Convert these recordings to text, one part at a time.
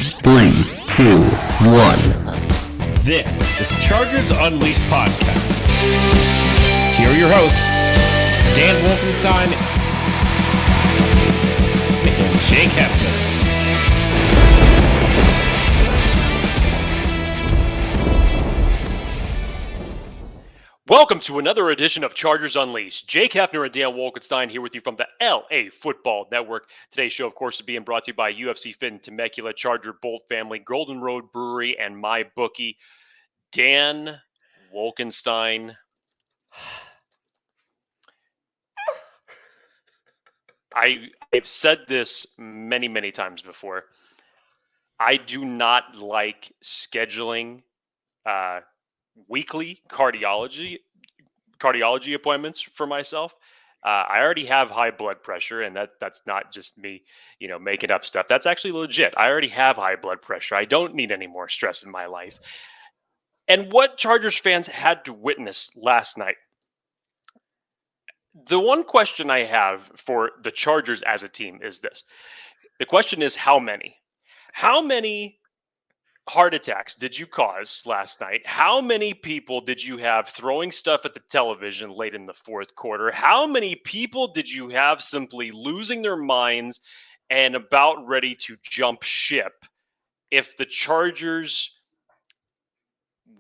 3, 2, 1. This is Chargers Unleashed Podcast. Here are your hosts, Dan Wolkenstein and Jake Hefner. Welcome to another edition of Chargers Unleashed. Jake Hefner and Dan Wolkenstein here with you from the LAFB Network. Today's show, of course, is being brought to you by UFC Fit and Temecula, Charger Bolt Family, Golden Road Brewery, and MyBookie. Dan Wolkenstein. I've said this many, many times before. I do not like scheduling weekly cardiology appointments for myself. I already have high blood pressure, and that's not just me, making up stuff. That's actually legit. I already have high blood pressure. I don't need any more stress in my life. And what Chargers fans had to witness last night, the one question I have for the Chargers as a team is this. The question is how many? How many heart attacks did you cause last night? How many people did you have throwing stuff at the television late in the fourth quarter? How many people did you have simply losing their minds and about ready to jump ship if the Chargers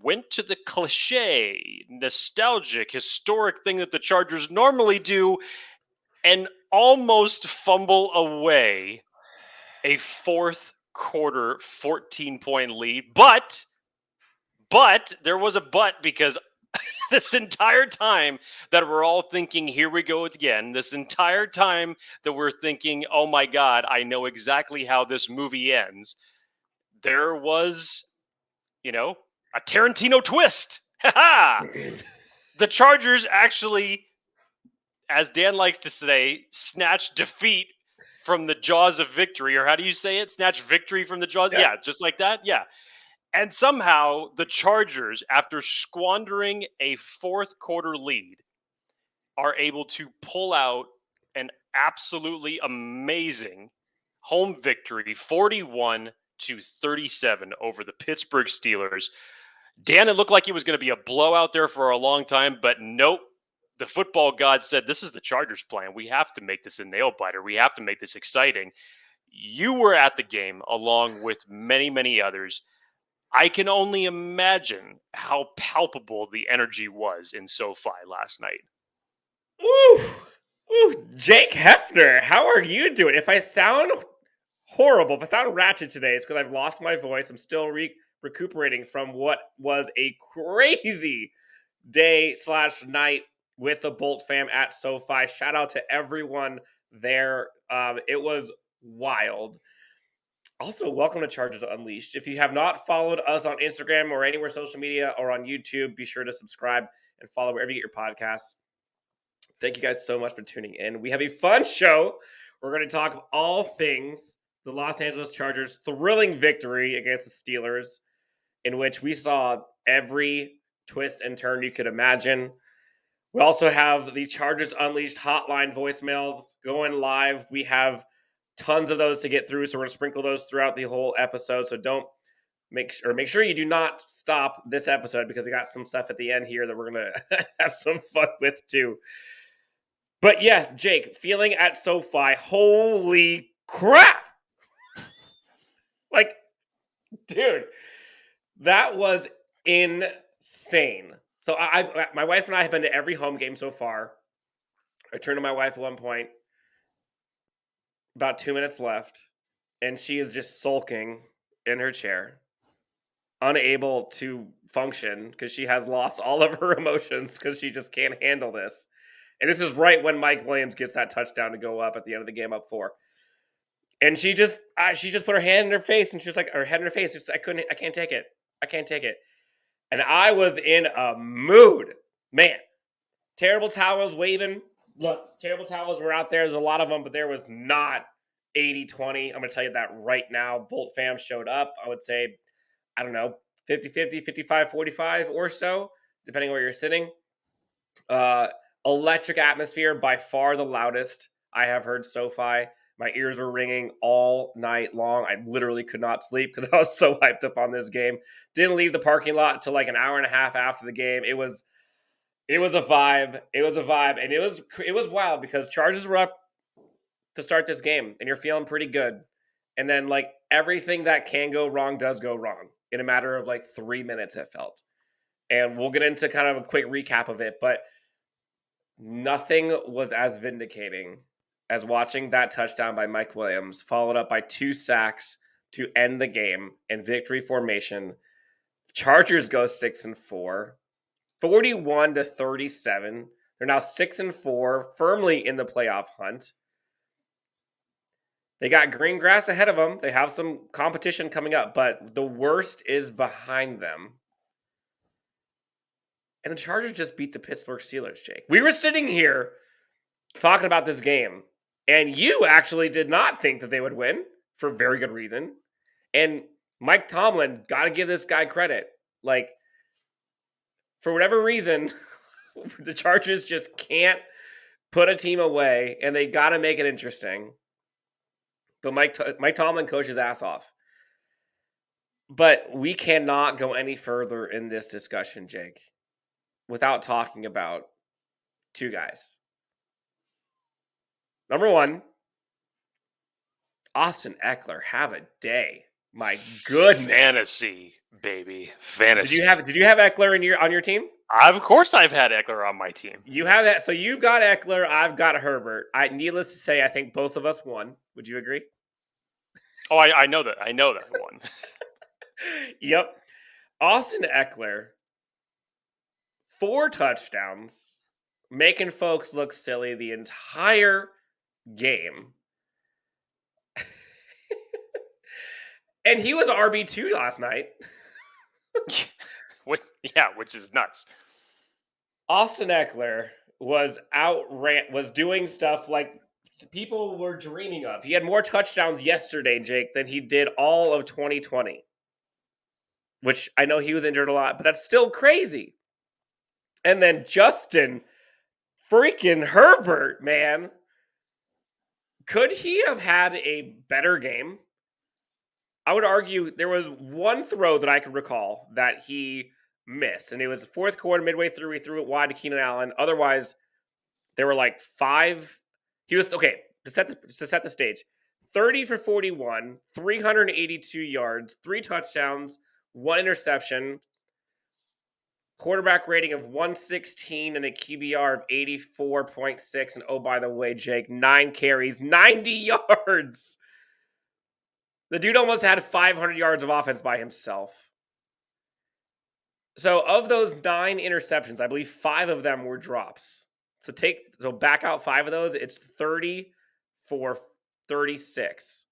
went to the cliche, nostalgic, historic thing that the Chargers normally do and almost fumble away a fourth quarter 14-point lead? But there was a but, because this entire time that we're all thinking, here we go again, this entire time that we're thinking, oh my God, I know exactly how this movie ends, there was, a Tarantino twist. The Chargers actually, as Dan likes to say, snatched defeat from the jaws of victory. Or how do you say it? Snatch victory from the jaws? Yeah, just like that? Yeah. And somehow the Chargers, after squandering a fourth quarter lead, are able to pull out an absolutely amazing home victory, 41-37 over the Pittsburgh Steelers. Dan, it looked like it was going to be a blowout there for a long time, but nope. The football god said, this is the Chargers plan. We have to make this a nail-biter. We have to make this exciting. You were at the game along with many, many others. I can only imagine how palpable the energy was in SoFi last night. Ooh, Jake Hefner, how are you doing? If I sound horrible, if I sound ratchet today, it's because I've lost my voice. I'm still recuperating from what was a crazy day/night with the Bolt fam at SoFi. Shout out to everyone there. It was wild. Also, welcome to Chargers Unleashed. If you have not followed us on Instagram or anywhere social media or on YouTube, be sure to subscribe and follow wherever you get your podcasts. Thank you guys so much for tuning in. We have a fun show. We're going to talk all things the Los Angeles Chargers' thrilling victory against the Steelers, in which we saw every twist and turn you could imagine. We also have the Chargers Unleashed hotline voicemails going live. We have tons of those to get through, so we're going to sprinkle those throughout the whole episode. So make sure you do not stop this episode, because we got some stuff at the end here that we're going to have some fun with too. But yes, Jake, feeling at SoFi, holy crap! Like, dude, that was insane. So my wife and I have been to every home game so far. I turned to my wife at one point, about 2 minutes left, and she is just sulking in her chair, unable to function because she has lost all of her emotions because she just can't handle this. And this is right when Mike Williams gets that touchdown to go up at the end of the game, up 4. And she just put her hand in her face, and she's like, her head in her face. Just, I can't take it. I can't take it. And I was in a mood. Man, terrible towels waving. Look, terrible towels were out there. There's a lot of them, but there was not 80-20. I'm going to tell you that right now. Bolt fam showed up. I would say, I don't know, 50-50, 55-45 or so, depending on where you're sitting. Electric atmosphere, by far the loudest I have heard SoFi My ears were ringing all night long. I literally could not sleep because I was so hyped up on this game. Didn't leave the parking lot until like an hour and a half after the game. It was a vibe. It was a vibe, and it was wild because Chargers were up to start this game, and you're feeling pretty good. And then like everything that can go wrong does go wrong in a matter of like 3 minutes, it felt. And we'll get into kind of a quick recap of it, but nothing was as vindicating as watching that touchdown by Mike Williams, followed up by 2 sacks to end the game in victory formation. Chargers go 6-4, 41-37. They're now 6-4, firmly in the playoff hunt. They got green grass ahead of them. They have some competition coming up, but the worst is behind them. And the Chargers just beat the Pittsburgh Steelers, Jake. We were sitting here talking about this game, and you actually did not think that they would win for very good reason. And Mike Tomlin, got to give this guy credit. Like, for whatever reason, the Chargers just can't put a team away, and they got to make it interesting. But Mike Tomlin coached his ass off. But we cannot go any further in this discussion, Jake, without talking about 2 guys. Number 1, Austin Ekeler, have a day. My goodness. Fantasy, baby. Fantasy. Did you have Ekeler on your team? Of course I've had Ekeler on my team. You have that. So you've got Ekeler, I've got Herbert. Needless to say, I think both of us won. Would you agree? Oh, I know that. I know that one. Yep. Austin Ekeler, 4 touchdowns, making folks look silly the entire game. And he was RB2 last night. Which is nuts. Austin Ekeler was doing stuff like people were dreaming of. He had more touchdowns yesterday, Jake, than he did all of 2020. Which I know he was injured a lot, but that's still crazy. And then Justin freaking Herbert, man. Could he have had a better game? I would argue there was one throw that I could recall that he missed, and it was the 4th quarter, midway through, he threw it wide to Keenan Allen. Otherwise, there were like 5. He was okay to set the stage. 30 for 41, 382 yards, 3 touchdowns, 1 interception, quarterback rating of 116, and a QBR of 84.6. And oh, by the way, Jake, 9 carries, 90 yards. The dude almost had 500 yards of offense by himself. So of those 9 interceptions, I believe 5 of them were drops. So back out 5 of those. It's 30 for 36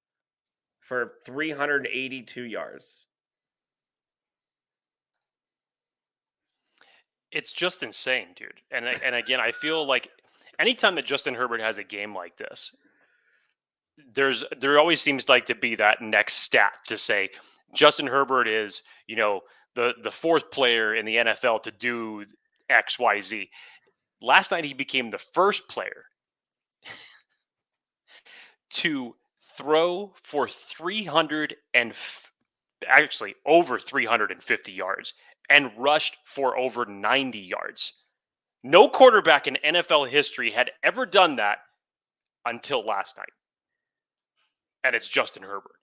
for 382 yards. It's just insane, dude. And again, I feel like anytime that Justin Herbert has a game like this, there always seems like to be that next stat to say Justin Herbert is, the 4th player in the NFL to do X, Y, Z. Last night he became the 1st player to throw for over 350 yards and rushed for over 90 yards. No quarterback in NFL history had ever done that until last night. And it's Justin Herbert.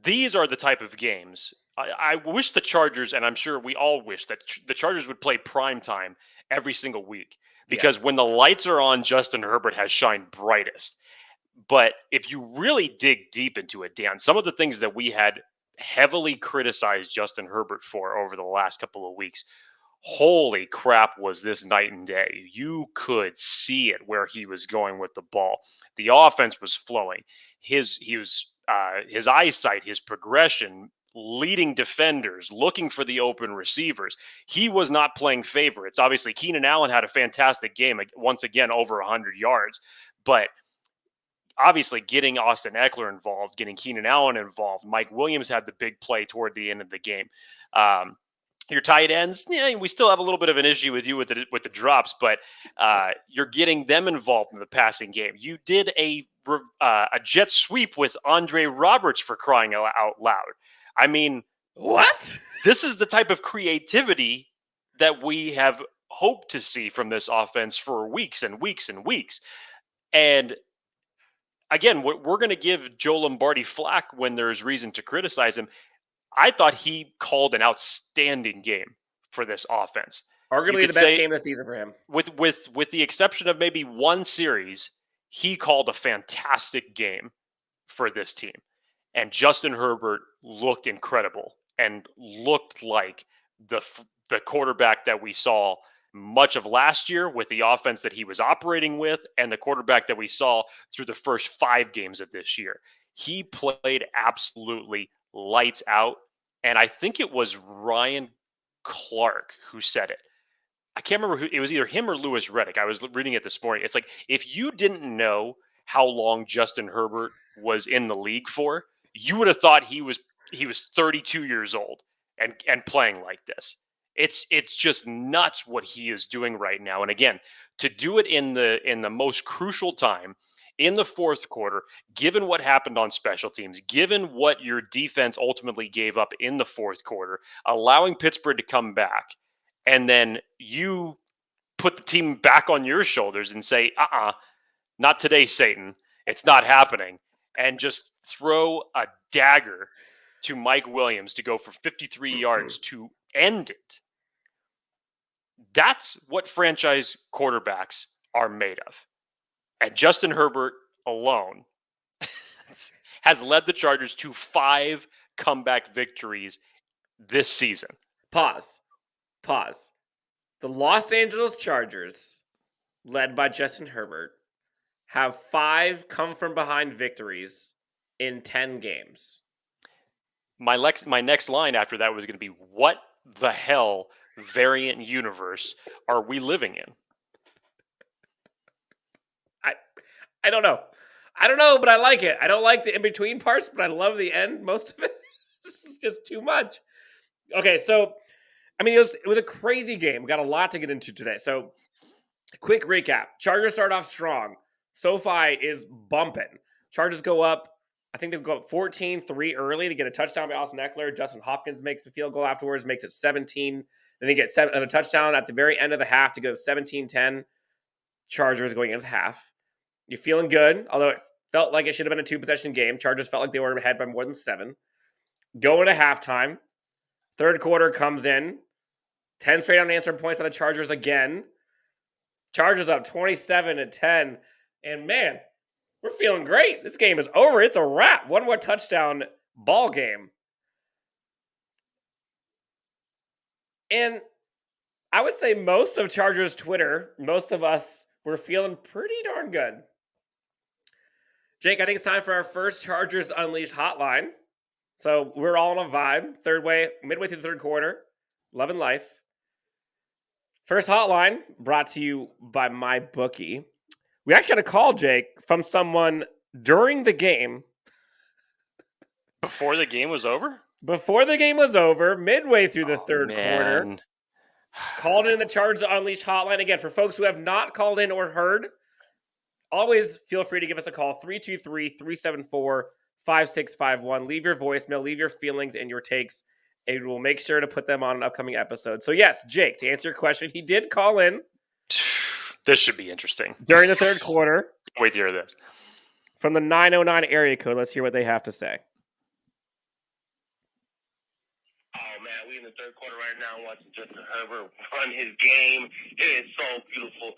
These are the type of games. I wish the Chargers, and I'm sure we all wish that the Chargers would play prime time every single week. Because when the lights are on, Justin Herbert has shined brightest. But if you really dig deep into it, Dan, some of the things that we had heavily criticized Justin Herbert for over the last couple of weeks, holy crap, was this night and day. You could see it where he was going with the ball. The offense was flowing. His eyesight, his progression, leading defenders, looking for the open receivers. He was not playing favorites. Obviously, Keenan Allen had a fantastic game, once again, over 100 yards. But obviously, getting Austin Ekeler involved, getting Keenan Allen involved, Mike Williams had the big play toward the end of the game. Your tight ends, we still have a little bit of an issue with you with the drops, but you're getting them involved in the passing game. You did a a jet sweep with Andre Roberts for crying out loud. I mean, what? This is the type of creativity that we have hoped to see from this offense for weeks and weeks and weeks. And again, we're going to give Joe Lombardi flack when there's reason to criticize him. I thought he called an outstanding game for this offense. Arguably the best game of the season for him. With the exception of maybe one series, he called a fantastic game for this team. And Justin Herbert looked incredible and looked like the quarterback that we saw much of last year with the offense that he was operating with, and the quarterback that we saw through the first 5 games of this year. He played absolutely lights out. And I think it was Ryan Clark who said it. I can't remember who it was, either him or Louis Riddick. I was reading it this morning. It's like, if you didn't know how long Justin Herbert was in the league for, you would have thought he was 32 years old and playing like this. It's just nuts what he is doing right now. And again, to do it in the most crucial time, in the fourth quarter, given what happened on special teams, given what your defense ultimately gave up in the fourth quarter, allowing Pittsburgh to come back, and then you put the team back on your shoulders and say, not today, Satan. It's not happening. And just throw a dagger to Mike Williams to go for 53 yards to end it. That's what franchise quarterbacks are made of. And Justin Herbert alone has led the Chargers to 5 comeback victories this season. Pause. The Los Angeles Chargers, led by Justin Herbert, have 5 come-from-behind victories in 10 games. My next line after that was going to be, what the hell variant universe are we living in? I don't know. But I like it. I don't like the in-between parts, but I love the end. Most of it is just too much. Okay, so, I mean, it was a crazy game. We got a lot to get into today. So, quick recap. Chargers start off strong. SoFi is bumping. Chargers go up. I think they go up 14-3 early to get a touchdown by Austin Ekeler. Justin Hopkins makes a field goal afterwards, makes it 17. Then they get a touchdown at the very end of the half to go 17-10. Chargers going into the half. You're feeling good, although it felt like it should have been a 2-possession game. Chargers felt like they were ahead by more than 7. Going to halftime. Third quarter comes in. 10 straight unanswered points by the Chargers again. Chargers up 27-10. And man, we're feeling great. This game is over. It's a wrap. One more touchdown ball game. And I would say most of Chargers Twitter, most of us were feeling pretty darn good. Jake, I think it's time for our first Chargers Unleashed hotline. So we're all on a vibe. Midway through the third quarter. Love and life. First hotline brought to you by MyBookie. We actually got a call, Jake, from someone during the game. Before the game was over? Before the game was over, midway through the third quarter. Called in the Chargers Unleashed hotline. Again, for folks who have not called in or heard, always feel free to give us a call, 323-374-5651. Leave your voicemail, leave your feelings and your takes, and we'll make sure to put them on an upcoming episode. So yes, Jake, to answer your question, he did call in. This should be interesting. During the third quarter. Wait to hear this. From the 909 area code, let's hear what they have to say. Oh, man, we in the third quarter right now watching Justin Herbert run his game. It is so beautiful.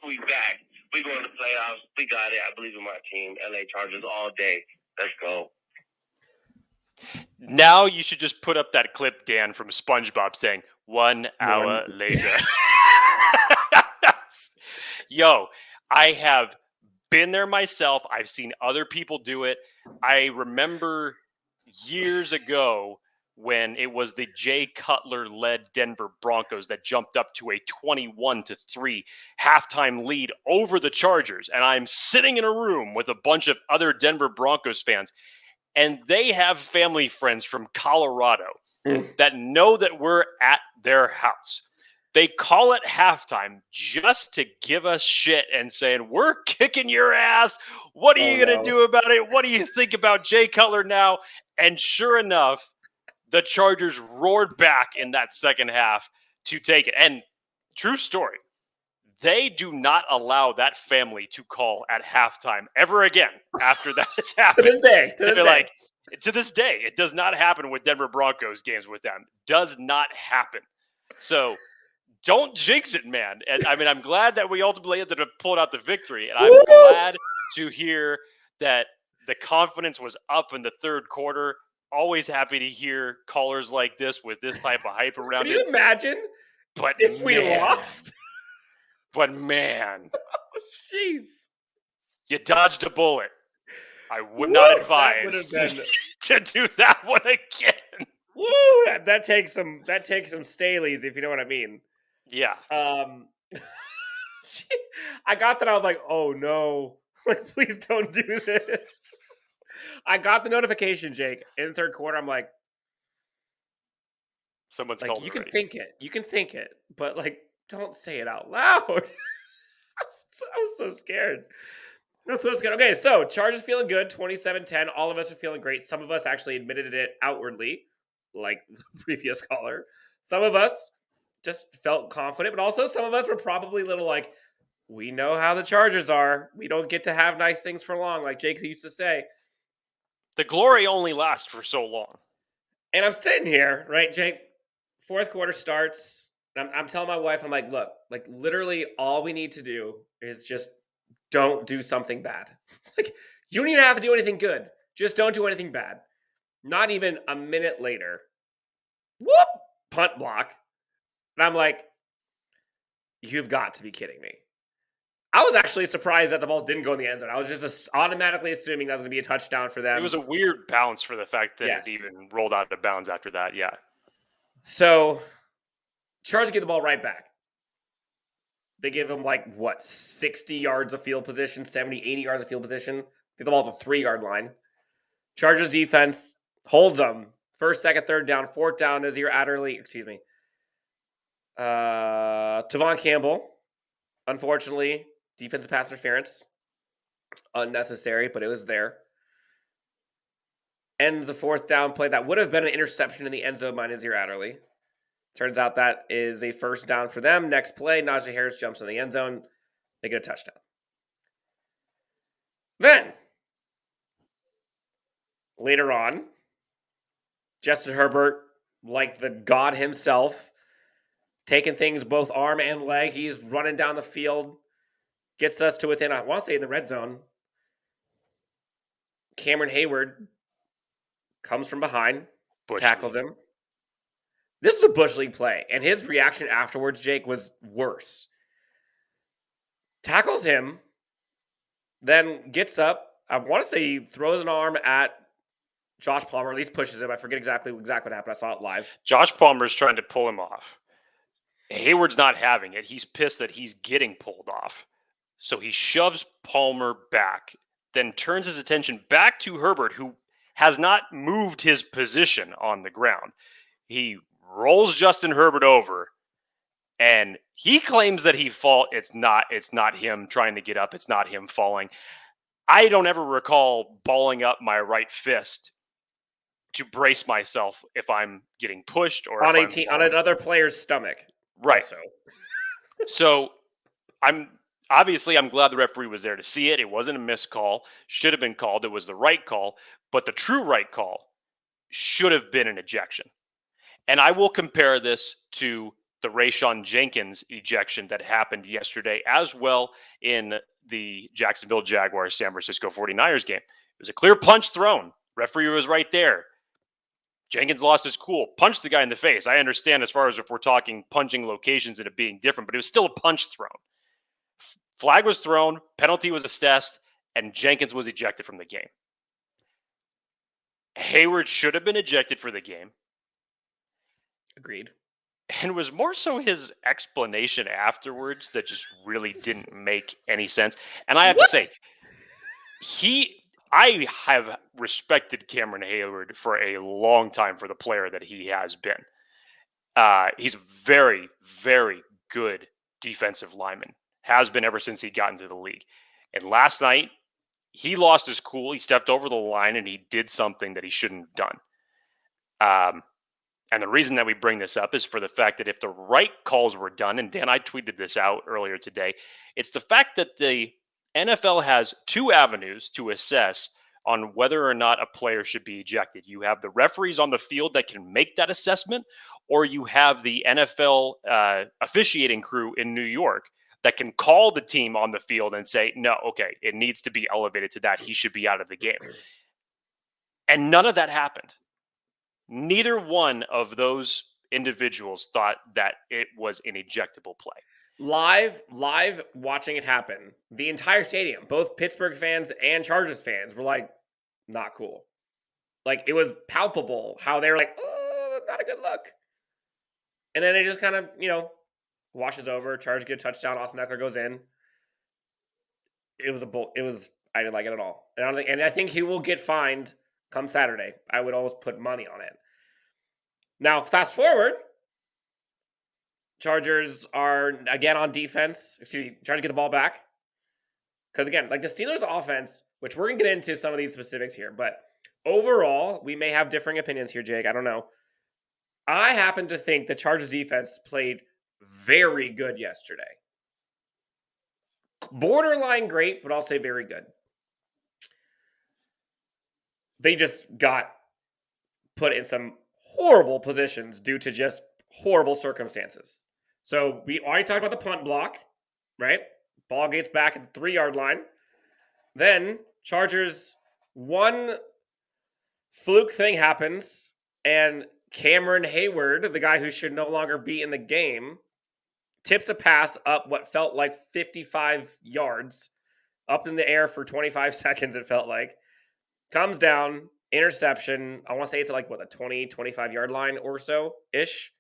We back. We going to the playoffs. We got it. I believe in my team. LA Chargers all day. Let's go. Now you should just put up that clip, Dan, from SpongeBob saying, 1 hour later. Yo, I have been there myself. I've seen other people do it. I remember years ago when it was the Jay Cutler-led Denver Broncos that jumped up to a 21-3 halftime lead over the Chargers. And I'm sitting in a room with a bunch of other Denver Broncos fans, and they have family friends from Colorado that know that we're at their house. They call it halftime just to give us shit and saying, we're kicking your ass. What are you going to do about it? What do you think about Jay Cutler now? And sure enough, the Chargers roared back in that second half to take it. And true story, they do not allow that family to call at halftime ever again after that has happened. To this day, it does not happen with Denver Broncos games with them. Does not happen. So don't jinx it, man. And I mean, I'm glad that we ultimately ended up pulling out the victory. And I'm glad to hear that the confidence was up in the third quarter. Always happy to hear callers like this with this type of hype around it. Can you imagine if we lost? But man, jeez, you dodged a bullet. I would not advise to do that one again. Woo! That takes some Staleys, if you know what I mean. Yeah. I got that. I was like, oh no, like please don't do this. I got the notification, Jake, in the third quarter. I'm like, someone's like, called. You can think it, but like, don't say it out loud. I was so scared. Okay, so Chargers feeling good, 27-10. All of us are feeling great. Some of us actually admitted it outwardly, like the previous caller. Some of us just felt confident, but also some of us were probably a little like, we know how the Chargers are. We don't get to have nice things for long, like Jake used to say. The glory only lasts for so long. And I'm sitting here, right, Jake? Fourth quarter starts. And I'm telling my wife, I'm like, look, like literally all we need to do is just don't do something bad. Like, you don't even have to do anything good. Just don't do anything bad. Not even a minute later, whoop, punt block. And I'm like, you've got to be kidding me. I was actually surprised that the ball didn't go in the end zone. I was just automatically assuming that was going to be a touchdown for them. It was a weird bounce for the fact that it even rolled out of bounds after that, yeah. So, Chargers get the ball right back. They give them 60 yards of field position, 70, 80 yards of field position. Get the ball at the 3-yard line. Chargers defense holds them. First, second, third down, fourth down, Tavon Campbell. Unfortunately, defensive pass interference. Unnecessary, but it was there. Ends a fourth down play that would have been an interception in the end zone by Nazir Adderley. Turns out that is a first down for them. Next play, Najee Harris jumps in the end zone. They get a touchdown. Then, later on, Justin Herbert, like the god himself, taking things both arm and leg. He's running down the field. Gets us to within, I want to say, in the red zone. Cameron Hayward comes from behind, tackles him. This is a Bush League play, and his reaction afterwards, Jake, was worse. Tackles him, then gets up. I want to say he throws an arm at Josh Palmer, at least pushes him. I forget exactly what happened. I saw it live. Josh Palmer's trying to pull him off. Hayward's not having it. He's pissed that he's getting pulled off. So he shoves Palmer back, then turns his attention back to Herbert, who has not moved his position on the ground. He rolls Justin Herbert over, and he claims that it's not him trying to get up. It's not him falling. I don't ever recall balling up my right fist to brace myself if I'm getting pushed or on another player's stomach. Right. So I'm glad the referee was there to see it. It wasn't a missed call. Should have been called. It was the right call. But the true right call should have been an ejection. And I will compare this to the Rayshon Jenkins ejection that happened yesterday as well in the Jacksonville Jaguars San Francisco 49ers game. It was a clear punch thrown. Referee was right there. Jenkins lost his cool, punched the guy in the face. I understand as far as if we're talking punching locations and it being different, but it was still a punch thrown. Flag was thrown, penalty was assessed, and Jenkins was ejected from the game. Hayward should have been ejected for the game. Agreed. And it was more so his explanation afterwards that just really didn't make any sense. And I have to say, I have respected Cameron Hayward for a long time for the player that he has been. He's very, very good defensive lineman. Has been ever since he got into the league. And last night, he lost his cool. He stepped over the line and he did something that he shouldn't have done. And the reason that we bring this up is for the fact that if the right calls were done, and Dan, I tweeted this out earlier today, it's the fact that the NFL has two avenues to assess on whether or not a player should be ejected. You have the referees on the field that can make that assessment, or you have the NFL officiating crew in New York that can call the team on the field and say, no, okay, it needs to be elevated to that. He should be out of the game. And none of that happened. Neither one of those individuals thought that it was an ejectable play. Live watching it happen, the entire stadium, both Pittsburgh fans and Chargers fans were like, not cool. Like, it was palpable how they were like, oh, not a good look. And then it just kind of, washes over. Chargers get a touchdown. Austin Ekeler goes in. It was I didn't like it at all. And I think he will get fined come Saturday. I would always put money on it. Now, fast forward. Chargers are again on defense. Chargers get the ball back. Because again, like the Steelers offense, which we're going to get into some of these specifics here, but overall, we may have differing opinions here, Jake. I don't know. I happen to think the Chargers defense played very good yesterday. Borderline great, but I'll say very good. They just got put in some horrible positions due to just horrible circumstances. So we already talked about the punt block, right? Ball gets back at the 3-yard line. Then Chargers, one fluke thing happens, and Cameron Hayward, the guy who should no longer be in the game, tips a pass up what felt like 55 yards, up in the air for 25 seconds, it felt like. Comes down, interception. I want to say it's like, a 20, 25-yard line or so-ish.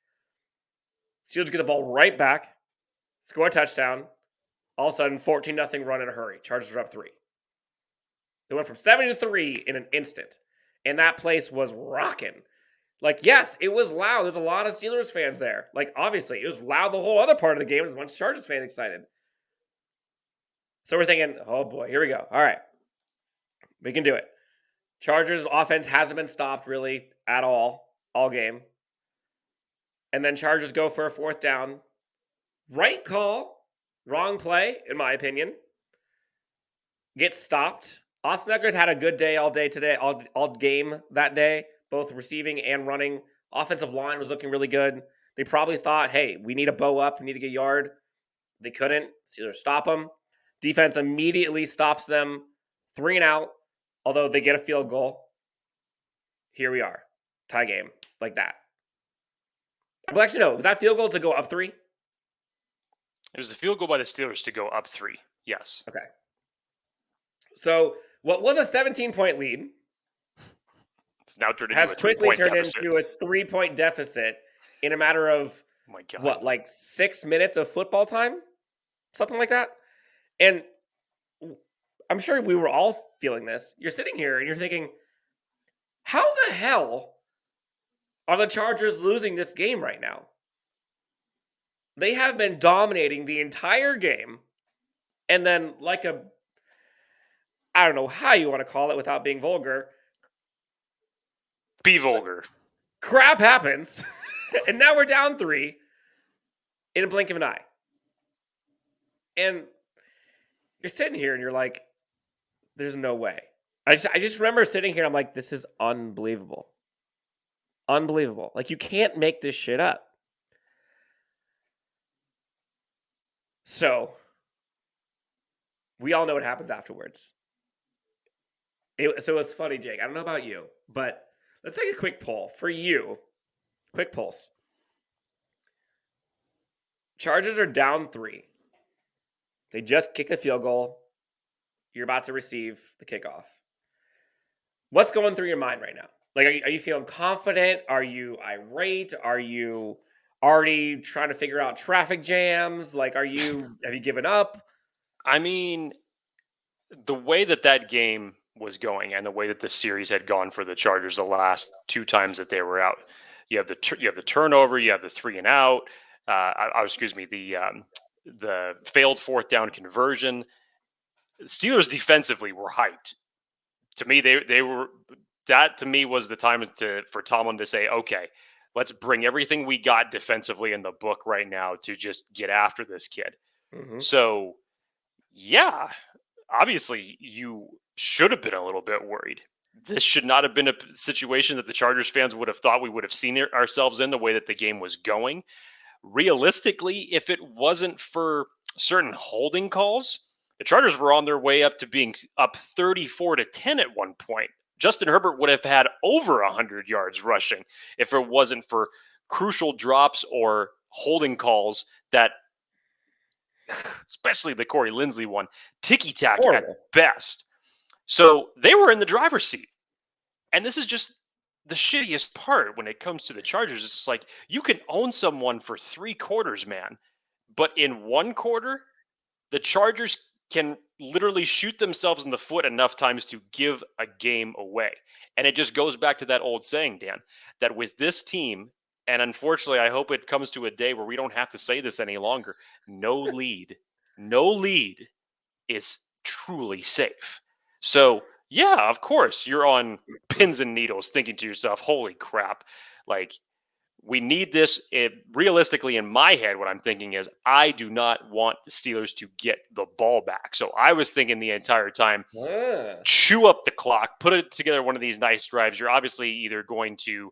Steelers get the ball right back, score a touchdown. All of a sudden, 14-0 run in a hurry. Chargers are up 3. They went from 7-3 in an instant. And that place was rocking. Like, yes, it was loud. There's a lot of Steelers fans there. Like, obviously, it was loud the whole other part of the game. There's a bunch of Chargers fans excited. So we're thinking, oh boy, here we go. All right. We can do it. Chargers offense hasn't been stopped really at all game. And then Chargers go for a 4th down. Right call, wrong play, in my opinion. Gets stopped. Austin Ekeler's had a good day all day today, all game that day, both receiving and running. Offensive line was looking really good. They probably thought, hey, we need to bow up, we need to get a yard. They couldn't. Steelers stop them. Defense immediately stops them. 3 and out, although they get a field goal. Here we are. Tie game, like that. Well, actually, no. Was that field goal to go up 3? It was a field goal by the Steelers to go up 3. Yes. Okay. So what was a 17-point lead It's now turned has into a quickly 3-point turned deficit. into a 3-point deficit in a matter of, Oh my God. like 6 minutes of football time? Something like that? And I'm sure we were all feeling this. You're sitting here and you're thinking, how the hell are the Chargers losing this game right now? They have been dominating the entire game, and then I don't know how you want to call it without being vulgar. Be vulgar. Crap happens, and now we're down 3 in a blink of an eye. And you're sitting here and you're like, there's no way. I just remember sitting here and I'm like, this is unbelievable. Unbelievable. Like, you can't make this shit up. So, we all know what happens afterwards. So it's funny, Jake. I don't know about you, but let's take a quick poll for you. Quick pulse. Chargers are down 3. They just kicked the field goal. You're about to receive the kickoff. What's going through your mind right now? Like, are you feeling confident? Are you irate? Are you already trying to figure out traffic jams? Like, have you given up? I mean, the way that game was going and the way that the series had gone for the Chargers the last 2 times that they were out, You have the turnover. You have the 3 and out. Excuse me, the failed 4th down conversion. Steelers defensively were hyped. To me, they were. That to me was the time for Tomlin to say, okay, let's bring everything we got defensively in the book right now to just get after this kid. Mhm. So, yeah, obviously you should have been a little bit worried. This should not have been a situation that the Chargers fans would have thought we would have seen ourselves in the way that the game was going. Realistically, if it wasn't for certain holding calls, the Chargers were on their way up to being up 34-10 at one point. Justin Herbert would have had over 100 yards rushing if it wasn't for crucial drops or holding calls that, especially the Corey Linsley one, ticky-tack at Horrible. best. So they were in the driver's seat. And this is just the shittiest part when it comes to the Chargers. It's like you can own someone for 3 quarters, man. But in 1 quarter, the Chargers can literally shoot themselves in the foot enough times to give a game away. And it just goes back to that old saying, Dan, that with this team, and unfortunately, I hope it comes to a day where we don't have to say this any longer, no lead is truly safe. So, yeah, of course, you're on pins and needles thinking to yourself, holy crap, like, we need this. Realistically, in my head, what I'm thinking is I do not want the Steelers to get the ball back. So I was thinking the entire time, chew up the clock, put it together one of these nice drives. You're obviously either going to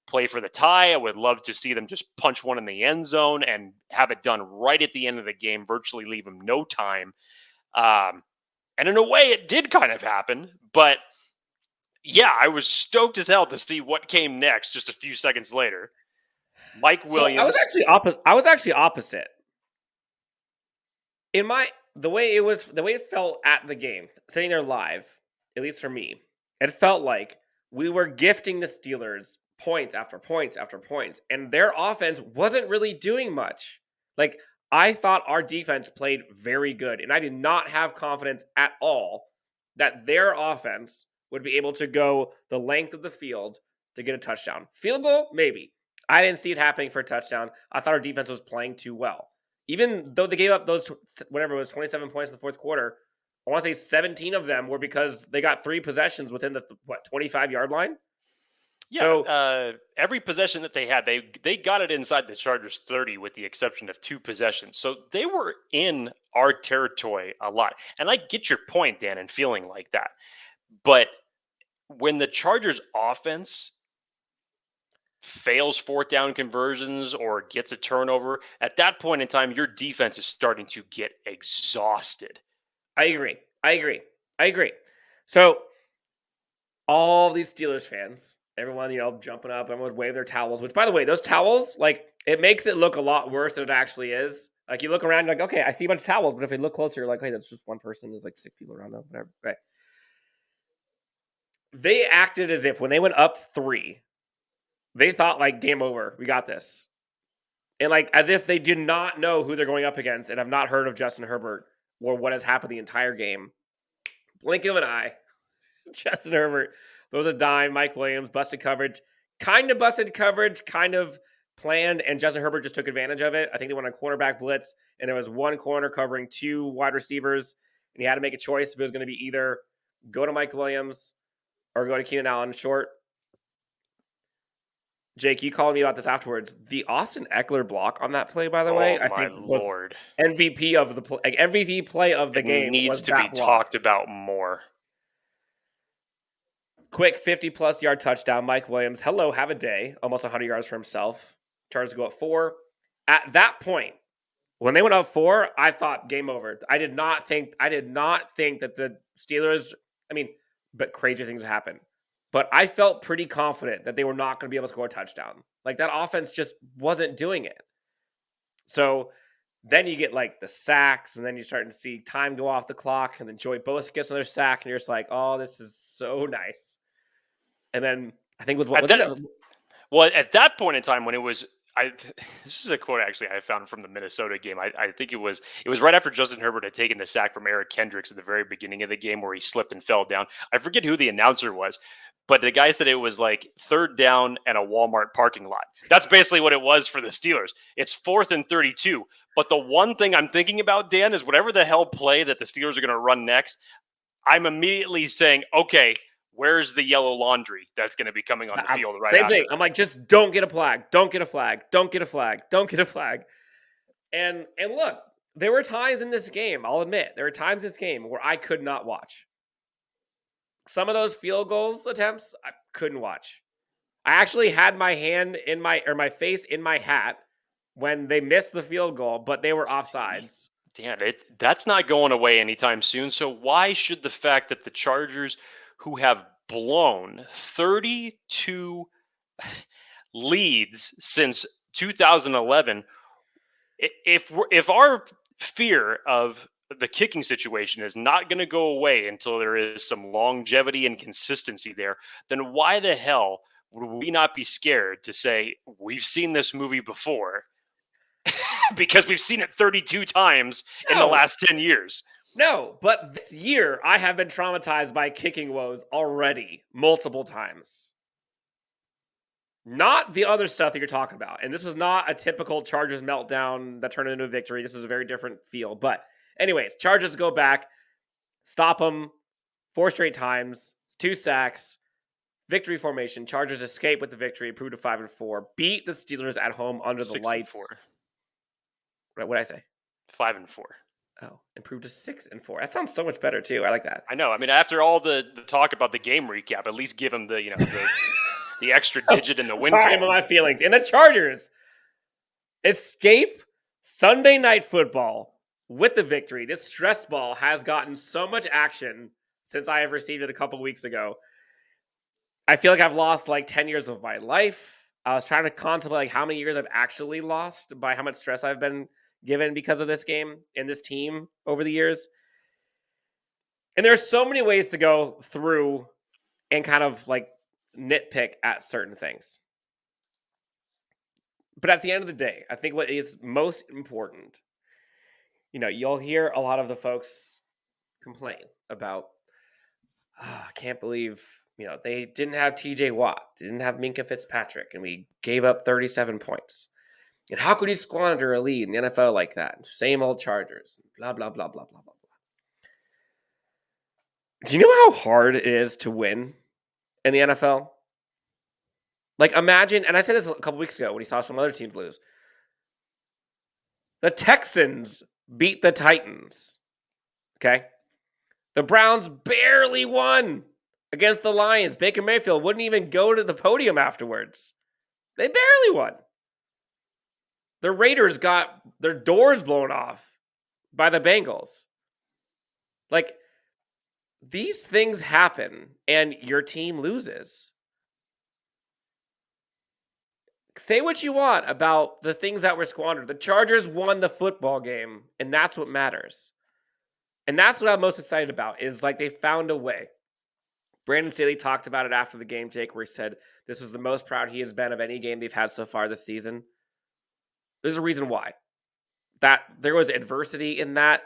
play for the tie. I would love to see them just punch one in the end zone and have it done right at the end of the game, virtually leave them no time. And in a way, it did kind of happen. But yeah, I was stoked as hell to see what came next just a few seconds later. Mike Williams. So I was actually opposite. The way it felt at the game, sitting there live, at least for me, it felt like we were gifting the Steelers points after points after points, and their offense wasn't really doing much. Like, I thought our defense played very good, and I did not have confidence at all that their offense would be able to go the length of the field to get a touchdown. Field goal, maybe. I didn't see it happening for a touchdown. I thought our defense was playing too well. Even though they gave up those, whatever it was, 27 points in the 4th quarter, I want to say 17 of them were because they got 3 possessions within the, 25-yard line? Yeah, So, every possession that they had, they got it inside the Chargers 30 with the exception of 2 possessions. So they were in our territory a lot. And I get your point, Dan, and feeling like that. But when the Chargers offense fails 4th down conversions or gets a turnover, at that point in time, your defense is starting to get exhausted. I agree. So, all these Steelers fans, everyone, jumping up, everyone would wave their towels, which, by the way, those towels, like, it makes it look a lot worse than it actually is. Like, you look around, you're like, okay, I see a bunch of towels, but if you look closer, you're like, hey, that's just one person. There's like 6 people around them, whatever. Right. They acted as if when they went up 3, they thought, like, game over. We got this. And, like, as if they did not know who they're going up against and have not heard of Justin Herbert or what has happened the entire game. Blink of an eye. Justin Herbert throws a dime. Mike Williams busted coverage. Kind of busted coverage. Kind of planned. And Justin Herbert just took advantage of it. I think they went on cornerback blitz. And there was one corner covering 2 wide receivers. And he had to make a choice if it was going to be either go to Mike Williams or go to Keenan Allen short. Jake, you called me about this afterwards. The Austin Ekeler block on that play, by the way, I think Lord. was MVP of the play. Like, MVP play of the game needs was to that be block. talked about more. Quick 50-plus yard touchdown. Mike Williams, hello, have a day. Almost 100 yards for himself. Chargers go up 4. At that point, when they went up 4, I thought game over. I did not think that the Steelers. But crazier things happen. But I felt pretty confident that they were not going to be able to score a touchdown. Like, that offense just wasn't doing it. So then you get, like, the sacks, and then you're starting to see time go off the clock, and then Joey Bosa gets another sack, and you're just like, oh, this is so nice. And then I think at that point in time when it was this is a quote actually I found from the Minnesota game. I think it was right after Justin Herbert had taken the sack from Eric Kendricks at the very beginning of the game where he slipped and fell down. I forget who the announcer was, but the guy said it was like 3rd down and a Walmart parking lot. That's basically what it was for the Steelers. It's 4th and 32. But the one thing I'm thinking about, Dan, is whatever the hell play that the Steelers are going to run next, I'm immediately saying, okay, where's the yellow laundry that's going to be coming on the field right Same after thing. that? I'm like, just don't get a flag. Don't get a flag. Don't get a flag. Don't get a flag. And look, there were times in this game, I'll admit, there were times in this game where I could not watch. Some of those field goals attempts, I couldn't watch. I actually had my face in my hat when they missed the field goal, but they were offsides. Dan, that's not going away anytime soon. So why should the fact that the Chargers, who have blown 32 leads since 2011, if our fear of the kicking situation is not going to go away until there is some longevity and consistency there, then why the hell would we not be scared to say we've seen this movie before? Because we've seen it 32 times in the last 10 years. No, but this year I have been traumatized by kicking woes already multiple times. Not the other stuff that you're talking about. And this was not a typical Chargers meltdown that turned into a victory. This was a very different feel. But anyways, Chargers go back, stop them 4 straight times, 2 sacks, victory formation. Chargers escape with the victory, improve to 5-4, beat the Steelers at home under the lights. 6-4. What did I say? 5-4. Oh, improved to 6-4. That sounds so much better too. I like that. I know. I mean, after all the talk about the game recap, at least give him the the extra digit in the win Sorry column. about my feelings. And the Chargers escape Sunday Night Football with the victory. This stress ball has gotten so much action since I have received it a couple weeks ago. I feel like I've lost like 10 years of my life. I was trying to contemplate like how many years I've actually lost by how much stress I've been given because of this game and this team over the years. And there's so many ways to go through and kind of like nitpick at certain things. But at the end of the day, I think what is most important, you'll hear a lot of the folks complain about, I can't believe, they didn't have TJ Watt, they didn't have Minkah Fitzpatrick, and we gave up 37 points. And how could you squander a lead in the NFL like that? Same old Chargers, blah, blah, blah, blah, blah, blah, blah. Do you know how hard it is to win in the NFL? Like, imagine, and I said this a couple weeks ago when he saw some other teams lose. The Texans beat the Titans. Okay? The Browns barely won against the Lions. Baker Mayfield wouldn't even go to the podium afterwards. They barely won. The Raiders got their doors blown off by the Bengals. Like, these things happen and your team loses. Say what you want about the things that were squandered. The Chargers won the football game, and that's what matters. And that's what I'm most excited about, is like they found a way. Brandon Staley talked about it after the game, Jake, where he said this was the most proud he has been of any game they've had so far this season. There's a reason why. That there was adversity in that,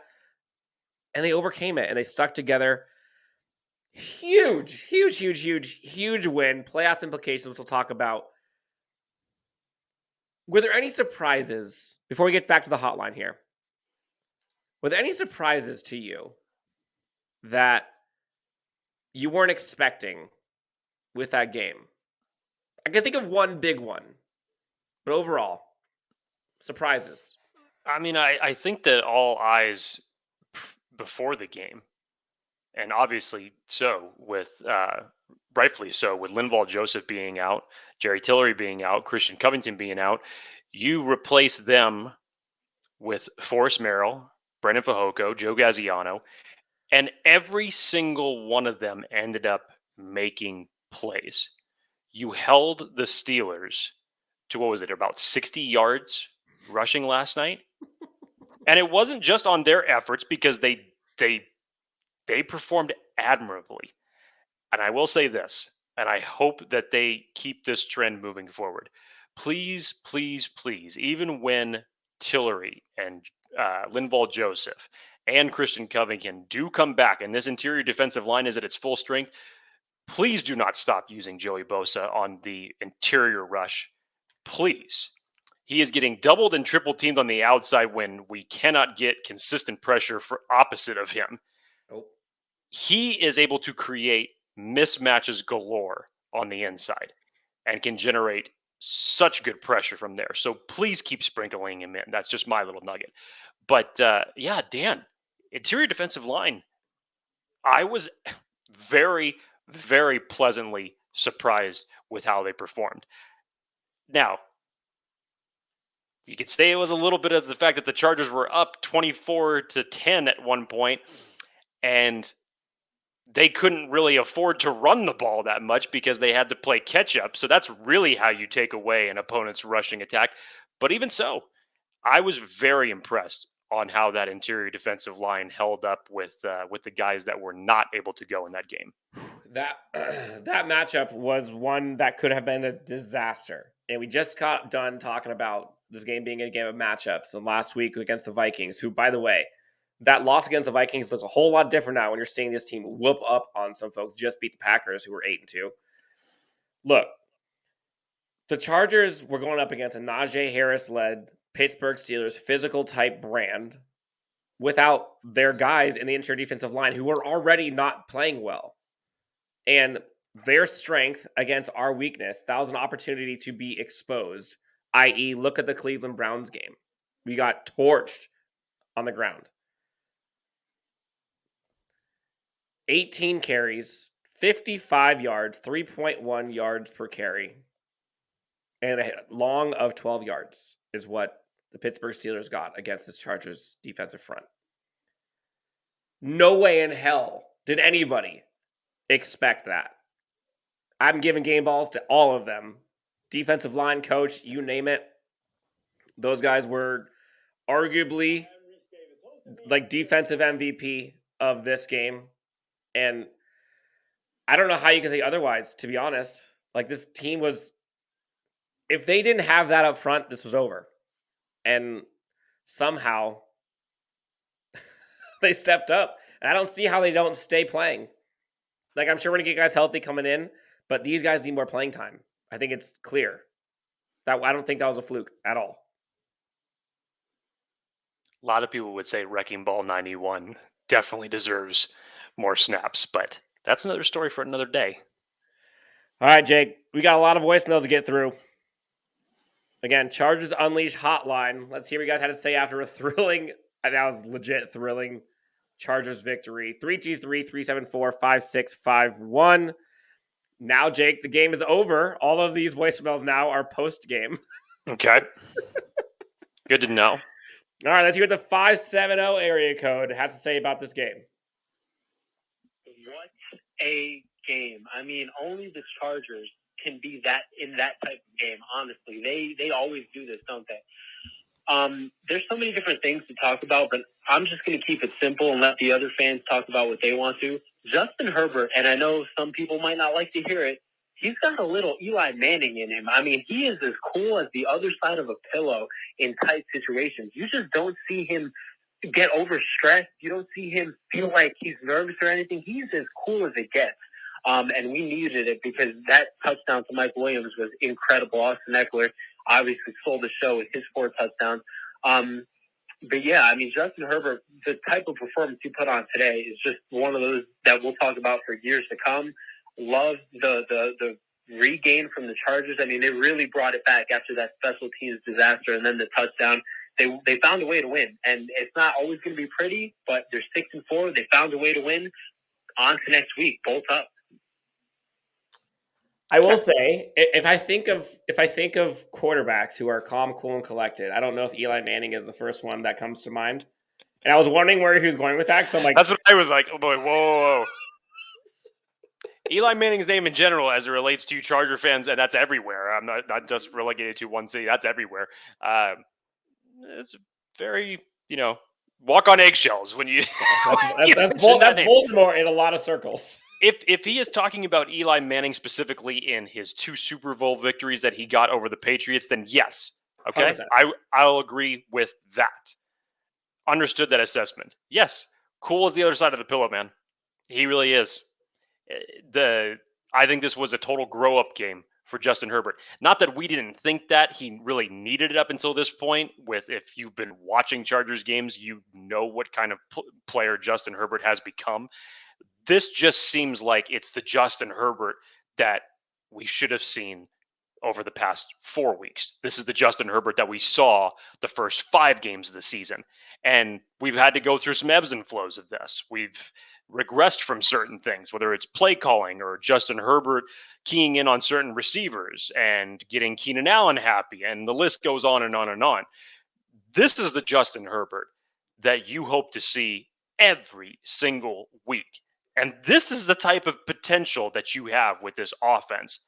and they overcame it, and they stuck together. Huge, huge, huge, huge, huge win. Playoff implications, which we'll talk about. Were there any surprises, before we get back to the hotline here, were there any surprises to you that you weren't expecting with that game? I can think of one big one, but overall, surprises. I mean, I think that all eyes before the game, and obviously so, with rightfully so, with Linval Joseph being out, Jerry Tillery being out, Christian Covington being out, you replace them with Forrest Merrill, Brendan Fajoko, Joe Gaziano, and every single one of them ended up making plays. You held the Steelers to, what was it, about 60 yards rushing last night? And it wasn't just on their efforts, because they performed admirably. And I will say this, and I hope that they keep this trend moving forward. Please, please, please, even when Tillery and Linval Joseph and Christian Covington do come back, and this interior defensive line is at its full strength, Please do not stop using Joey Bosa on the interior rush. Please. He is getting doubled and triple teamed on the outside when we cannot get consistent pressure for opposite of him. Oh. He is able to create mismatches galore on the inside and can generate such good pressure from there. So please keep sprinkling him in. That's just my little nugget. But yeah, Dan, interior defensive line. I was very, very pleasantly surprised with how they performed. Now, you could say it was a little bit of the fact that the Chargers were up 24-10 at one point, and they couldn't really afford to run the ball that much because they had to play catch up. So that's really how you take away an opponent's rushing attack. But even so, I was very impressed on how that interior defensive line held up with the guys that were not able to go in that game. That that matchup was one that could have been a disaster. And we just got done talking about this game being a game of matchups. And last week against the Vikings, who, by the way, that loss against the Vikings looks a whole lot different now when you're seeing this team whoop up on some folks. Just beat the Packers, who were 8-2. Look, the Chargers were going up against a Najee Harris-led Pittsburgh Steelers physical type brand without their guys in the interior defensive line who were already not playing well. And their strength against our weakness, that was an opportunity to be exposed, i.e., look at the Cleveland Browns game. We got torched on the ground. 18 carries, 55 yards, 3.1 yards per carry, and a long of 12 yards is what the Pittsburgh Steelers got against this Chargers defensive front. No way in hell did anybody expect that. I'm giving game balls to all of them. Defensive line coach, you name it. Those guys were arguably like defensive MVP of this game. And I don't know how you can say otherwise, to be honest. Like, this team was, if they didn't have that up front, this was over. And somehow they stepped up. And I don't see how they don't stay playing. Like, I'm sure we're going to get guys healthy coming in, but these guys need more playing time. I think it's clear. That I don't think that was a fluke at all. A lot of people would say Wrecking Ball 91 definitely deserves more snaps, but that's another story for another day. All right, Jake, we got a lot of voicemails to get through. Again, Chargers Unleashed hotline. Let's hear what you guys had to say after a thrilling, that was legit thrilling, Chargers victory. 323-374-5651. Now, Jake, the game is over. All of these voicemails now are post-game. Okay. Good to know. All right, let's hear what the 570 area code has to say about this game. What a game. I mean, only the Chargers can be that in that type of game, honestly. They always do this, don't they? There's so many different things to talk about, but I'm just going to keep it simple and let the other fans talk about what they want to. Justin Herbert, and I know some people might not like to hear it, he's got a little Eli Manning in him. I mean, he is as cool as the other side of a pillow in tight situations. You just don't see him get overstressed. You don't see him feel like he's nervous or anything. He's as cool as it gets. And we needed it because that touchdown to Mike Williams was incredible. Austin Ekeler obviously stole the show with his 4 touchdowns. But yeah, I mean, Justin Herbert, the type of performance he put on today is just one of those that we'll talk about for years to come. Love the regain from the Chargers. I mean, they really brought it back after that special teams disaster and then the touchdown. They found a way to win, and it's not always going to be pretty, but they're 6-4. They found a way to win. On to next week, bolt up. I will say, if I think of quarterbacks who are calm, cool, and collected, I don't know if Eli Manning is the first one that comes to mind. And I was wondering where he was going with that, because I'm like, That's what I was like. Oh boy, whoa. Eli Manning's name in general, as it relates to Charger fans, and that's everywhere. I'm not just relegated to one city. That's everywhere. It's very, walk on eggshells when you. that's Voldemort in a lot of circles. If he is talking about Eli Manning specifically in his 2 Super Bowl victories that he got over the Patriots, then yes, okay, 100%. I'll agree with that. Understood that assessment. Yes, cool as the other side of the pillow, man. He really is. The I think this was a total grow-up game for Justin Herbert. Not that we didn't think that he really needed it up until this point. If you've been watching Chargers games, you know what kind of player Justin Herbert has become. This just seems like it's the Justin Herbert that we should have seen over the past 4 weeks. This is the Justin Herbert that we saw the first 5 games of the season. And we've had to go through some ebbs and flows of this. We've regressed from certain things, whether it's play calling or Justin Herbert keying in on certain receivers and getting Keenan Allen happy. And the list goes on and on and on. This is the Justin Herbert that you hope to see every single week. And this is the type of potential that you have with this offense.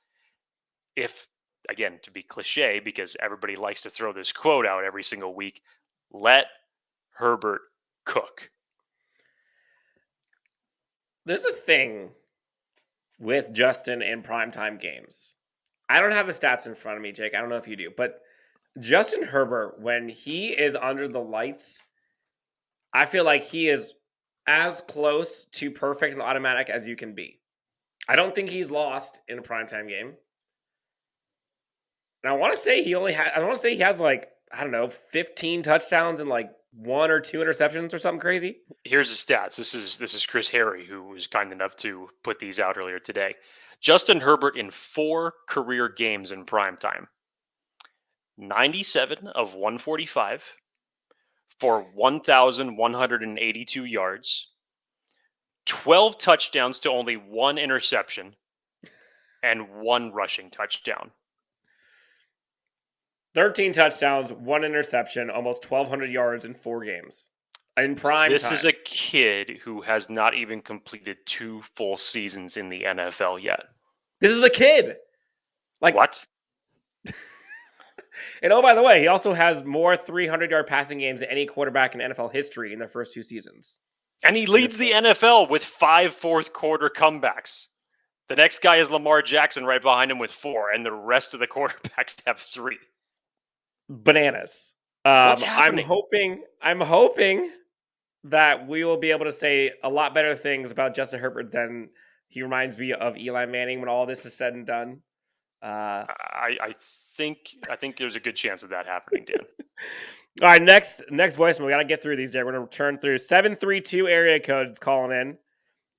If, again, to be cliche, because everybody likes to throw this quote out every single week, let Herbert cook. There's a thing with Justin in primetime games. I don't have the stats in front of me, Jake. I don't know if you do. But Justin Herbert, when he is under the lights, I feel like he is as close to perfect and automatic as you can be. I don't think he's lost in a primetime game. And I want to say he has like, 15 touchdowns and like 1 or 2 interceptions or something crazy. Here's the stats. This is Chris Harry, who was kind enough to put these out earlier today. Justin Herbert in 4 career games in primetime. 97 of 145 for 1,182 yards, 12 touchdowns to only 1 interception, and 1 rushing touchdown. 13 touchdowns, 1 interception, almost 1,200 yards in 4 games. In prime This time. is a kid who has not even completed 2 full seasons in the NFL yet. This is a kid. Like what? And oh, by the way, he also has more 300-yard passing games than any quarterback in NFL history in their first 2 seasons. And he leads the NFL with 5 fourth-quarter comebacks. The next guy is Lamar Jackson right behind him with 4, and the rest of the quarterbacks have 3. Bananas. What's happening? I'm hoping that we will be able to say a lot better things about Justin Herbert than he reminds me of Eli Manning when all this is said and done. I think there's a good chance of that happening, Dan. All right, next voicemail. We got to get through these, Jay. We're going to turn through 732 area code is calling in.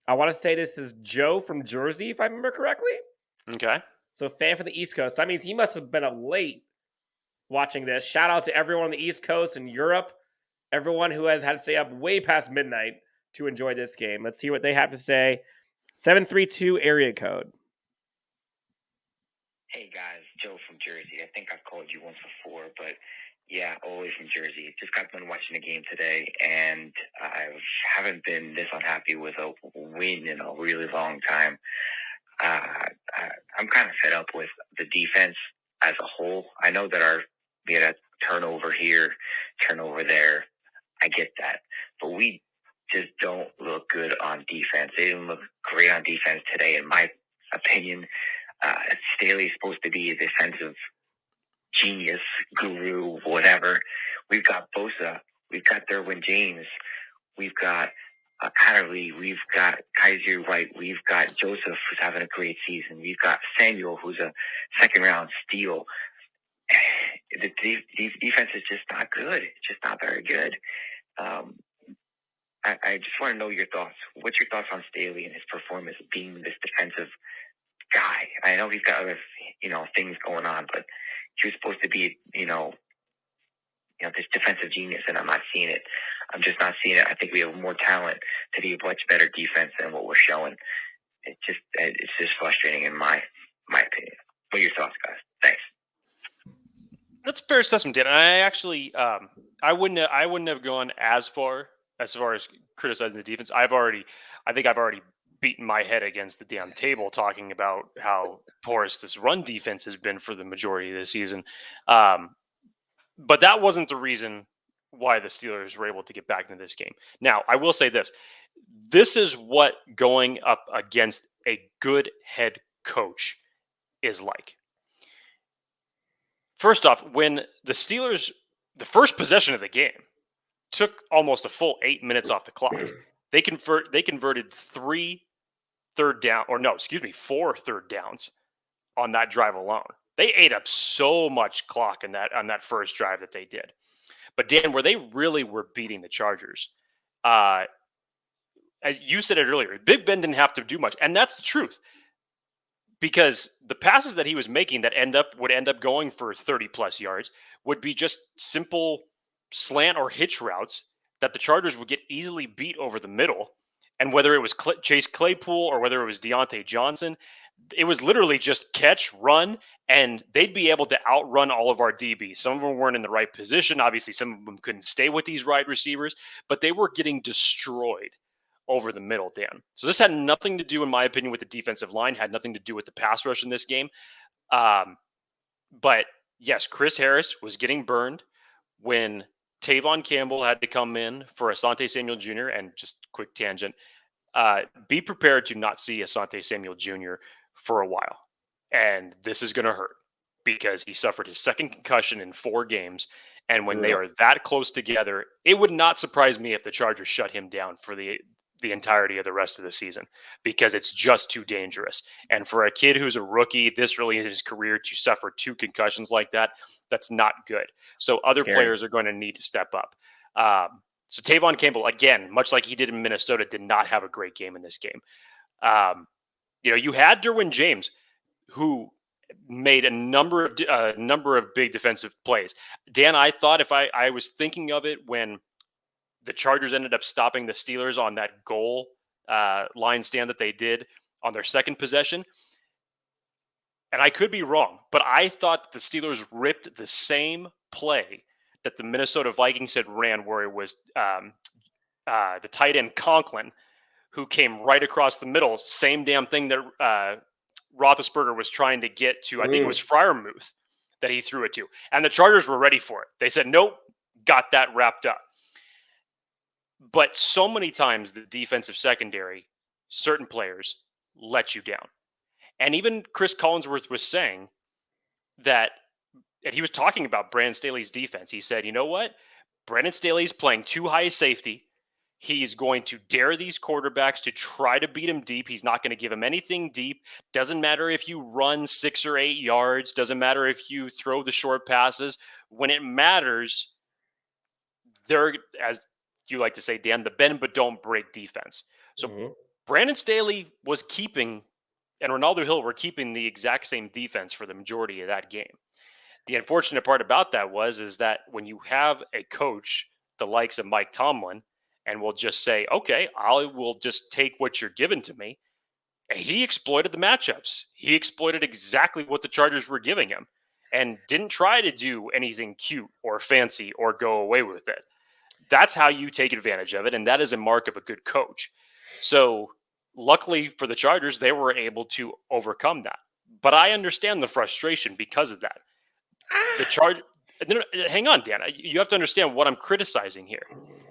I want to say this is Joe from Jersey, if I remember correctly. Okay. So fan from the East Coast. That means he must have been up late watching this. Shout out to everyone on the East Coast and Europe. Everyone who has had to stay up way past midnight to enjoy this game. Let's see what they have to say. 732 area code. Hey guys, Joe from Jersey. I think I've called you once before, but yeah, always from Jersey. Just got done watching the game today, and I haven't been this unhappy with a win in a really long time. I'm kind of fed up with the defense as a whole. I know that we had a turnover here, turnover there. I get that, but we just don't look good on defense. They didn't look great on defense today, in my opinion. Staley's supposed to be a defensive genius, guru, whatever. We've got Bosa. We've got Derwin James. We've got Adderley. We've got Kaiser White. We've got Joseph, who's having a great season. We've got Samuel, who's a second-round steal. The defense is just not good. It's just not very good. I just want to know your thoughts. What's your thoughts on Staley and his performance being this defensive guy? I know he's got other, things going on, but he was supposed to be, this defensive genius, and I'm not seeing it. I'm just not seeing it. I think we have more talent to be a much better defense than what we're showing. It's just frustrating in my opinion. What are your thoughts, guys? Thanks. That's a fair assessment, Dan. I actually, I wouldn't have gone as far as criticizing the defense. I think I've already beaten my head against the damn table talking about how porous this run defense has been for the majority of the season. But that wasn't the reason why the Steelers were able to get back into this game. Now, I will say this. This is what going up against a good head coach is like. First off, when the Steelers, the first possession of the game, took almost a full 8 minutes off the clock. They converted 3 4 third downs on that drive alone. They ate up so much clock on that first drive that they did. But Dan, where they really were beating the Chargers, as you said it earlier, Big Ben didn't have to do much, and that's the truth. Because the passes that he was making that would end up going for 30 plus yards would be just simple slant or hitch routes that the Chargers would get easily beat over the middle. And whether it was Chase Claypool or whether it was Deontay Johnson, it was literally just catch, run, and they'd be able to outrun all of our DBs. Some of them weren't in the right position. Obviously, some of them couldn't stay with these wide receivers, but they were getting destroyed over the middle, Dan. So this had nothing to do, in my opinion, with the defensive line, had nothing to do with the pass rush in this game. But yes, Chris Harris was getting burned when Tavon Campbell had to come in for Asante Samuel Jr. And just quick tangent, be prepared to not see Asante Samuel Jr. for a while. And this is going to hurt because he suffered his second concussion in 4 games. And when they are that close together, it would not surprise me if the Chargers shut him down for the entirety of the rest of the season because it's just too dangerous. And for a kid who's a rookie, this early in his career, to suffer 2 concussions like that, that's not good. So other players are going to need to step up. So Tavon Campbell, again, much like he did in Minnesota, did not have a great game in this game. You had Derwin James, who made a number of big defensive plays. Dan, I thought if I was thinking of it when the Chargers ended up stopping the Steelers on that goal line stand that they did on their second possession. And I could be wrong, but I thought the Steelers ripped the same play that the Minnesota Vikings had ran, where it was the tight end Conklin, who came right across the middle. Same damn thing that Roethlisberger was trying to get to. I think it was Freiermuth that he threw it to. And the Chargers were ready for it. They said, nope, got that wrapped up. But so many times the defensive secondary, certain players, let you down. And even Chris Collinsworth was saying that, and he was talking about Brandon Staley's defense. He said, you know what? Brandon Staley's playing too high safety. He's going to dare these quarterbacks to try to beat him deep. He's not going to give him anything deep. Doesn't matter if you run 6 or 8 yards. Doesn't matter if you throw the short passes. When it matters, they're, as you like to say, Dan, the bend but don't break defense. So Brandon Staley was keeping, and Ronaldo Hill were keeping the exact same defense for the majority of that game. The unfortunate part about that is that when you have a coach, the likes of Mike Tomlin, and will just say, okay, I will just take what you're giving to me. And he exploited the matchups. He exploited exactly what the Chargers were giving him and didn't try to do anything cute or fancy or go away with it. That's how you take advantage of it, and that is a mark of a good coach. So luckily for the Chargers, they were able to overcome that. But I understand the frustration because of that. Hang on, Dan. You have to understand what I'm criticizing here.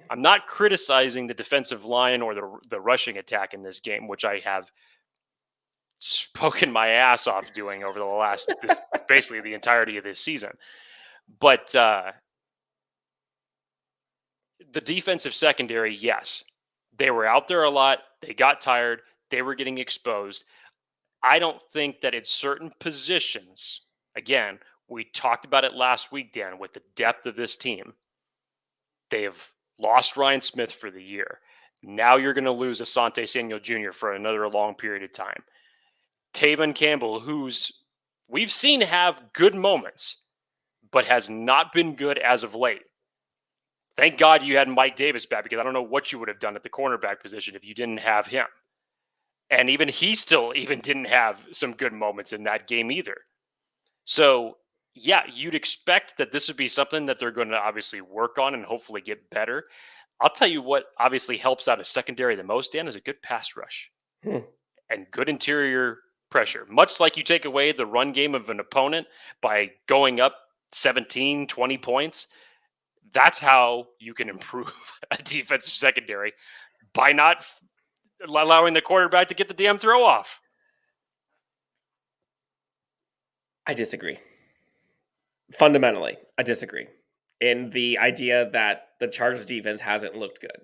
I'm not criticizing the defensive line or the rushing attack in this game, which I have spoken my ass off doing over the last basically the entirety of this season. But the defensive secondary, yes, they were out there a lot. They got tired. They were getting exposed. I don't think that in certain positions, again, we talked about it last week, Dan, with the depth of this team. They have lost Ryan Smith for the year. Now you're going to lose Asante Samuel Jr. for another long period of time. Tavon Campbell, who's we've seen have good moments, but has not been good as of late. Thank God you had Mike Davis back, because I don't know what you would have done at the cornerback position if you didn't have him. And even he still didn't have some good moments in that game either. So, yeah, you'd expect that this would be something that they're going to obviously work on and hopefully get better. I'll tell you what obviously helps out a secondary the most, Dan, is a good pass rush and good interior pressure. Much like you take away the run game of an opponent by going up 17, 20 points, that's how you can improve a defensive secondary, by not allowing the quarterback to get the damn throw off. I disagree. Fundamentally, I disagree in the idea that the Chargers defense hasn't looked good,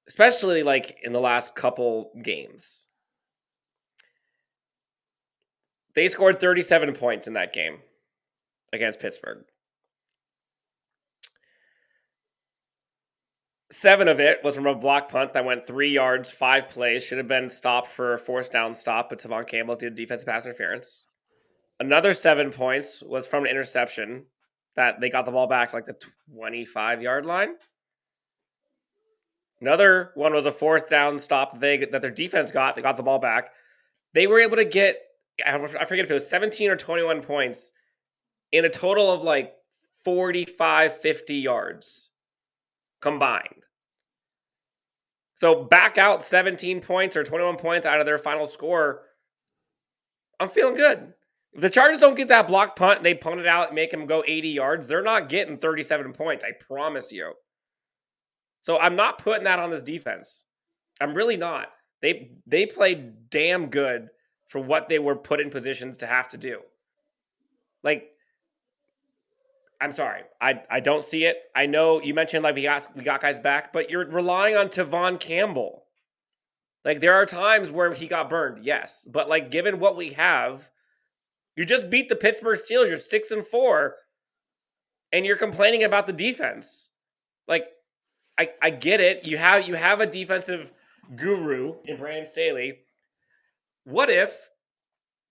especially like in the last couple games. They scored 37 points in that game against Pittsburgh. 7 of it was from a block punt that went 3 yards, 5 plays. Should have been stopped for a forced down stop, but Tavon Campbell did defensive pass interference. Another 7 points was from an interception that they got the ball back like the 25-yard line. Another one was a fourth down stop that their defense got. They got the ball back. They were able to get, I forget if it was 17 or 21 points in a total of like 45, 50 yards combined. So back out 17 points or 21 points out of their final score. I'm feeling good. If the Chargers don't get that block punt and they punt it out and make them go 80 yards, they're not getting 37 points. I promise you. So I'm not putting that on this defense. I'm really not. They played damn good for what they were put in positions to have to do. Like, I'm sorry. I don't see it. I know you mentioned like we got guys back, but you're relying on Tavon Campbell. Like there are times where he got burned, yes. But like given what we have, you just beat the Pittsburgh Steelers. You're 6-4, and you're complaining about the defense. Like, I get it. You have a defensive guru in Brandon Staley. What if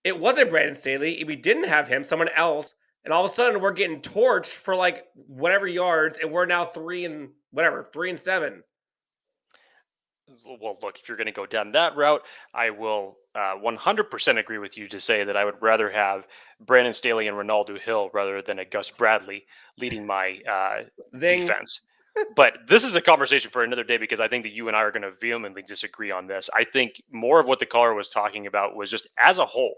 it wasn't Brandon Staley? If we didn't have him, someone else, and all of a sudden we're getting torched for like whatever yards, and we're now 3-7. Well, look, if you're going to go down that route, I will 100% agree with you to say that I would rather have Brandon Staley and Ronaldo Hill rather than a Gus Bradley leading my defense. But this is a conversation for another day because I think that you and I are going to vehemently disagree on this. I think more of what the caller was talking about was just as a whole,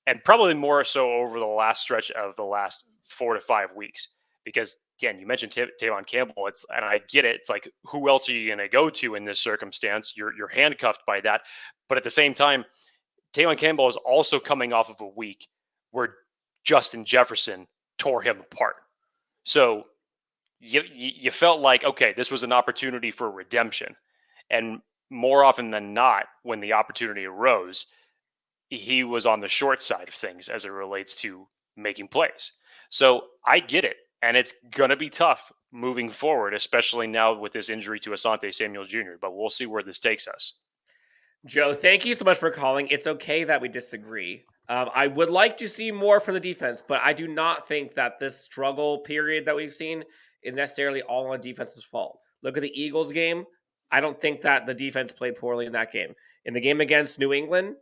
and probably more so over the last stretch of the last 4 to 5 weeks. Because again, you mentioned Tavon Campbell. And I get it. It's like, who else are you going to go to in this circumstance? You're handcuffed by that. But at the same time, Tavon Campbell is also coming off of a week where Justin Jefferson tore him apart. So you felt like, okay, this was an opportunity for redemption. And more often than not, when the opportunity arose, he was on the short side of things as it relates to making plays. So I get it. And it's going to be tough moving forward, especially now with this injury to Asante Samuel Jr. But we'll see where this takes us. Joe, thank you so much for calling. It's okay that we disagree. I would like to see more from the defense, but I do not think that this struggle period that we've seen is necessarily all on defense's fault. Look at the Eagles game. I don't think that the defense played poorly in that game. In the game against New England,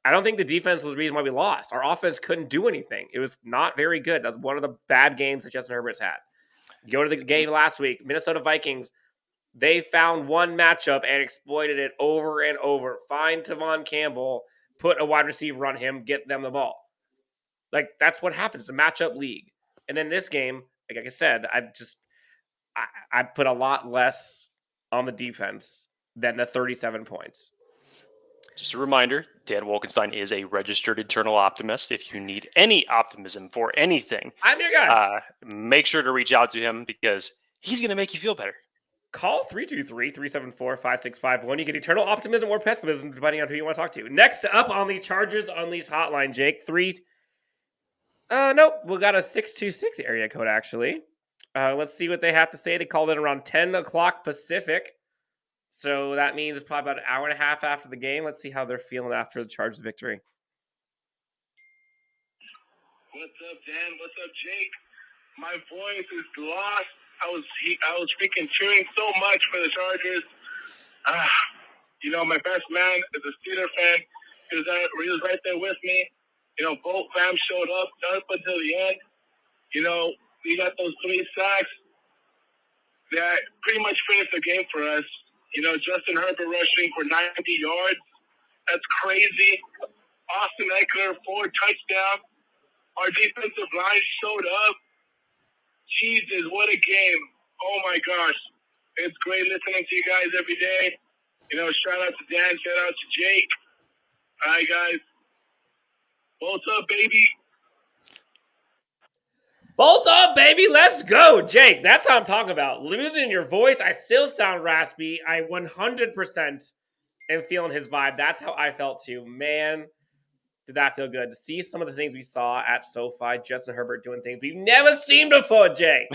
I don't think the defense was the reason why we lost. Our offense couldn't do anything. It was not very good. That's one of the bad games that Justin Herbert's had. Go to the game last week, Minnesota Vikings, they found one matchup and exploited it over and over. Find Tavon Campbell, put a wide receiver on him, get them the ball. Like, that's what happens. It's a matchup league. And then this game, like I said, I put a lot less on the defense than the 37 points. Just a reminder, Dan Wolkenstein is a registered internal optimist. If you need any optimism for anything, I'm your guy. Make sure to reach out to him because he's going to make you feel better. Call 323-374-5651. You get eternal optimism or pessimism, depending on who you want to talk to. Next up on the Chargers Unleashed hotline, Jake. Nope. We got a 626 area code, actually. Let's see what they have to say. They called in around 10 o'clock Pacific. So that means it's probably about an hour and a half after the game. Let's see how they're feeling after the Chargers victory. What's up, Dan? What's up, Jake? My voice is lost. I was freaking cheering so much for the Chargers. My best man is a Steeler fan. He was right there with me. Both fams showed up until the end. We got those 3 sacks that pretty much finished the game for us. Justin Herbert rushing for 90 yards. That's crazy. Austin Ekeler, 4 touchdowns. Our defensive line showed up. Jesus, what a game. Oh, my gosh. It's great listening to you guys every day. Shout out to Dan. Shout out to Jake. All right, guys. What's up, baby? Bolts up, baby. Let's go. Jake, that's what I'm talking about. Losing your voice. I still sound raspy. I 100% am feeling his vibe. That's how I felt too. Man, did that feel good to see some of the things we saw at SoFi? Justin Herbert doing things we've never seen before, Jay.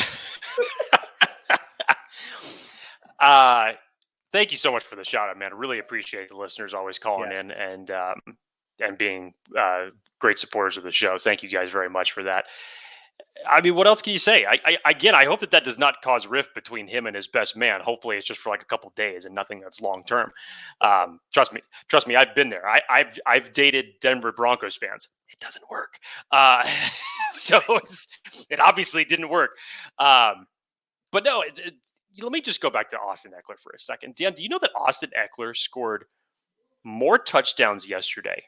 Thank you so much for the shout out, man. I really appreciate the listeners always calling in and being great supporters of the show. Thank you guys very much for that. I mean, what else can you say? I hope that does not cause rift between him and his best man. Hopefully, it's just for like a couple days and nothing that's long term. Trust me, I've been there. I've dated Denver Broncos fans. It doesn't work. So it obviously didn't work. But no, let me just go back to Austin Ekeler for a second. Dan, do you know that Austin Ekeler scored more touchdowns yesterday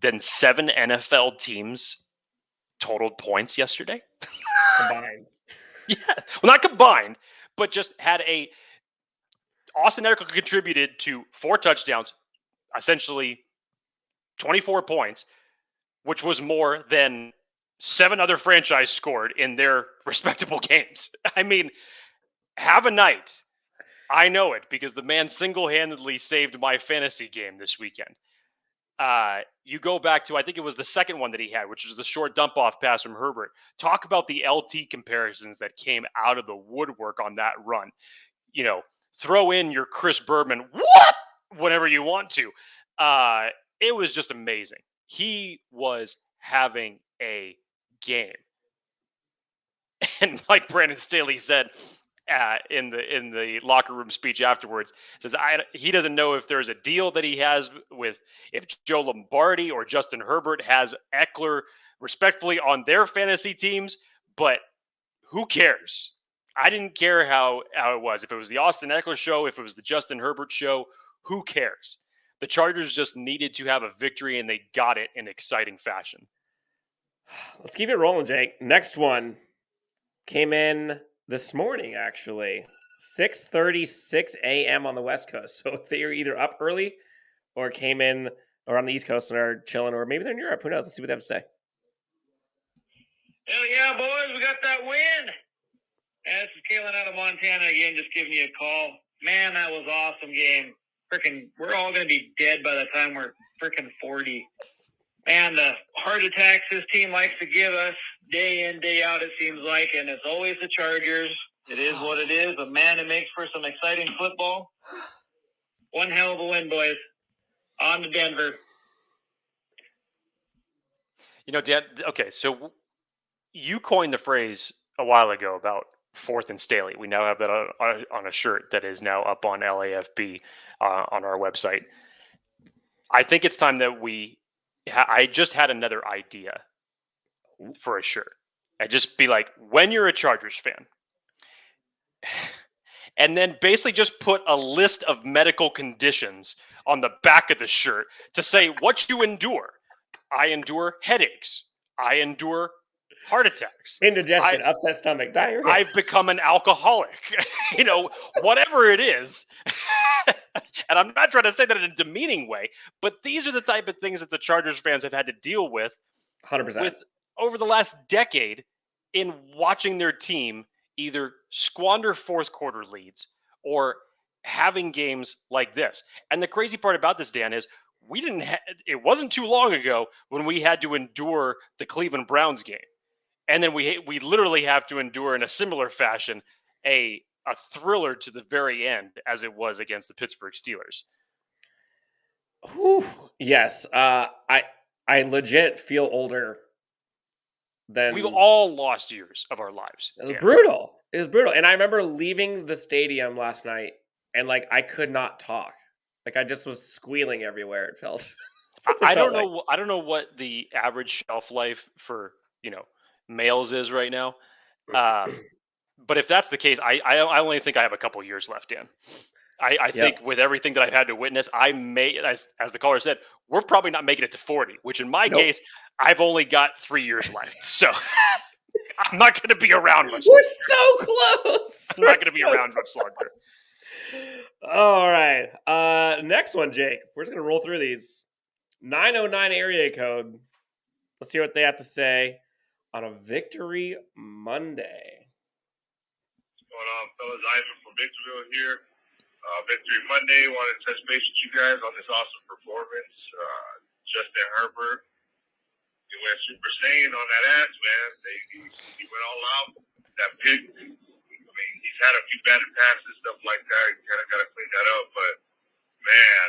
than 7 NFL teams totaled points yesterday? Combined. Yeah. Well, not combined, but just had Austin Ekeler contributed to 4 touchdowns, essentially 24 points, which was more than 7 other franchise scored in their respectable games. I mean, have a night. I know it because the man single-handedly saved my fantasy game this weekend. You go back to, I think it was the second one that he had, which was the short dump-off pass from Herbert. Talk about the LT comparisons that came out of the woodwork on that run. You know, throw in your Chris Berman, whenever you want to. It was just amazing. He was having a game. And like Brandon Staley said in the locker room speech afterwards, says he doesn't know if there's a deal that he has with if Joe Lombardi or Justin Herbert has Ekeler respectfully on their fantasy teams, but who cares? I didn't care how it was. If it was the Austin Ekeler show, if it was the Justin Herbert show, who cares? The Chargers just needed to have a victory, and they got it in exciting fashion. Let's keep it rolling, Jake. Next one came in this morning, actually. 6:36 a.m. on the West Coast. So if they were either up early or came in or on the East Coast and are chilling, or maybe they're in Europe. Who knows? Let's see what they have to say. Hell yeah, boys. We got that win. And this is Kalen out of Montana again, just giving you a call. Man, that was awesome game. Freaking, we're all going to be dead by the time we're freaking 40. Man, the heart attacks this team likes to give us day in, day out, it seems like, and it's always the Chargers. It is what it is, but man, it makes for some exciting football. One hell of a win, boys. On to Denver. You know, Dan, okay, so you coined the phrase a while ago about 4th and Staley. We now have that on a shirt that is now up on LAFB on our website. I think it's time that I just had another idea for a shirt. I just be like, when you're a Chargers fan, and then basically just put a list of medical conditions on the back of the shirt to say what you endure. I endure headaches. I endure heart attacks. Indigestion, upset stomach, diarrhea. I've become an alcoholic. You know, whatever it is. And I'm not trying to say that in a demeaning way, but these are the type of things that the Chargers fans have had to deal with 100%. Over the last decade in watching their team either squander fourth quarter leads or having games like this. And the crazy part about this, Dan, is it wasn't too long ago when we had to endure the Cleveland Browns game. And then we literally have to endure in a similar fashion a thriller to the very end as it was against the Pittsburgh Steelers. Whew. Yes. I legit feel older than... We've all lost years of our lives. It was brutal. It was brutal. And I remember leaving the stadium last night and I could not talk. I just was squealing everywhere, it felt. I don't know what the average shelf life for, males is right now. But if that's the case, I only think I have a couple years left, Dan. I think with everything that I've had to witness, I may, as the caller said, we're probably not making it to 40, which in my case, I've only got 3 years left. So I'm not going to be around much longer. We're so close. I'm not going to be around much longer. All right. Next one, Jake. We're just going to roll through these. 909 area code. Let's hear what they have to say on a Victory Monday. What's going on, fellas? Ivan from Victorville here. Victory Monday. Want to touch base with you guys on this awesome performance. Justin Herbert. He went Super Saiyan on that ass, man. He went all out. That pick. I mean, he's had a few bad passes, stuff like that. He kind of got to clean that up. But man,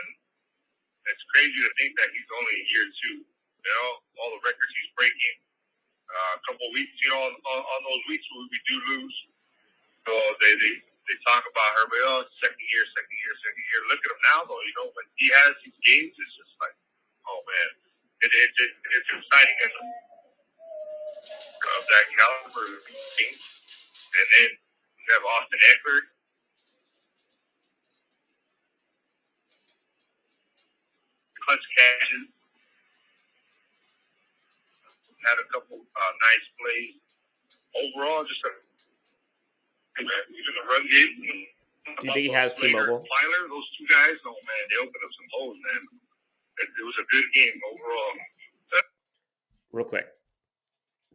it's crazy to think that he's only in year 2. You know, all the records he's breaking. A couple of weeks, you know, on those weeks where we do lose. So they talk about Herbert, oh, second year. Look at him now, though. You know, when he has these games, it's just like, oh man, it's exciting as of that caliber of team. And then you have Austin Ekeler. Clutch catches. Had a couple nice plays. Overall, just even the run game. Do you think he has T-Mobile? Tyler, those 2 guys, oh man, they opened up some holes, man. It was a good game overall. Real quick.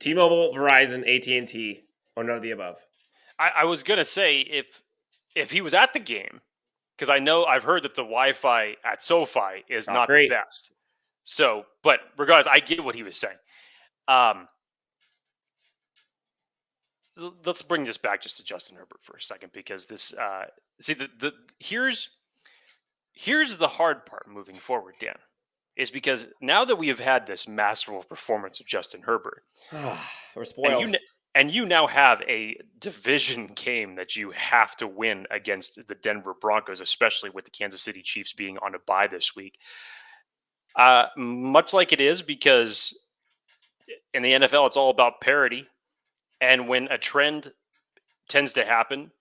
T-Mobile, Verizon, AT&T, or none of the above? I was gonna say if he was at the game, because I've heard that the Wi-Fi at SoFi is not great. the best. So, but regardless, I get what he was saying. Let's bring this back just to Justin Herbert for a second, because this here's the hard part moving forward, Dan, is because now that we have had this masterful performance of Justin Herbert, we're spoiled. And you now have a division game that you have to win against the Denver Broncos, especially with the Kansas City Chiefs being on a bye this week. Much like it is, because in the NFL, it's all about parity. And when a trend tends to happen,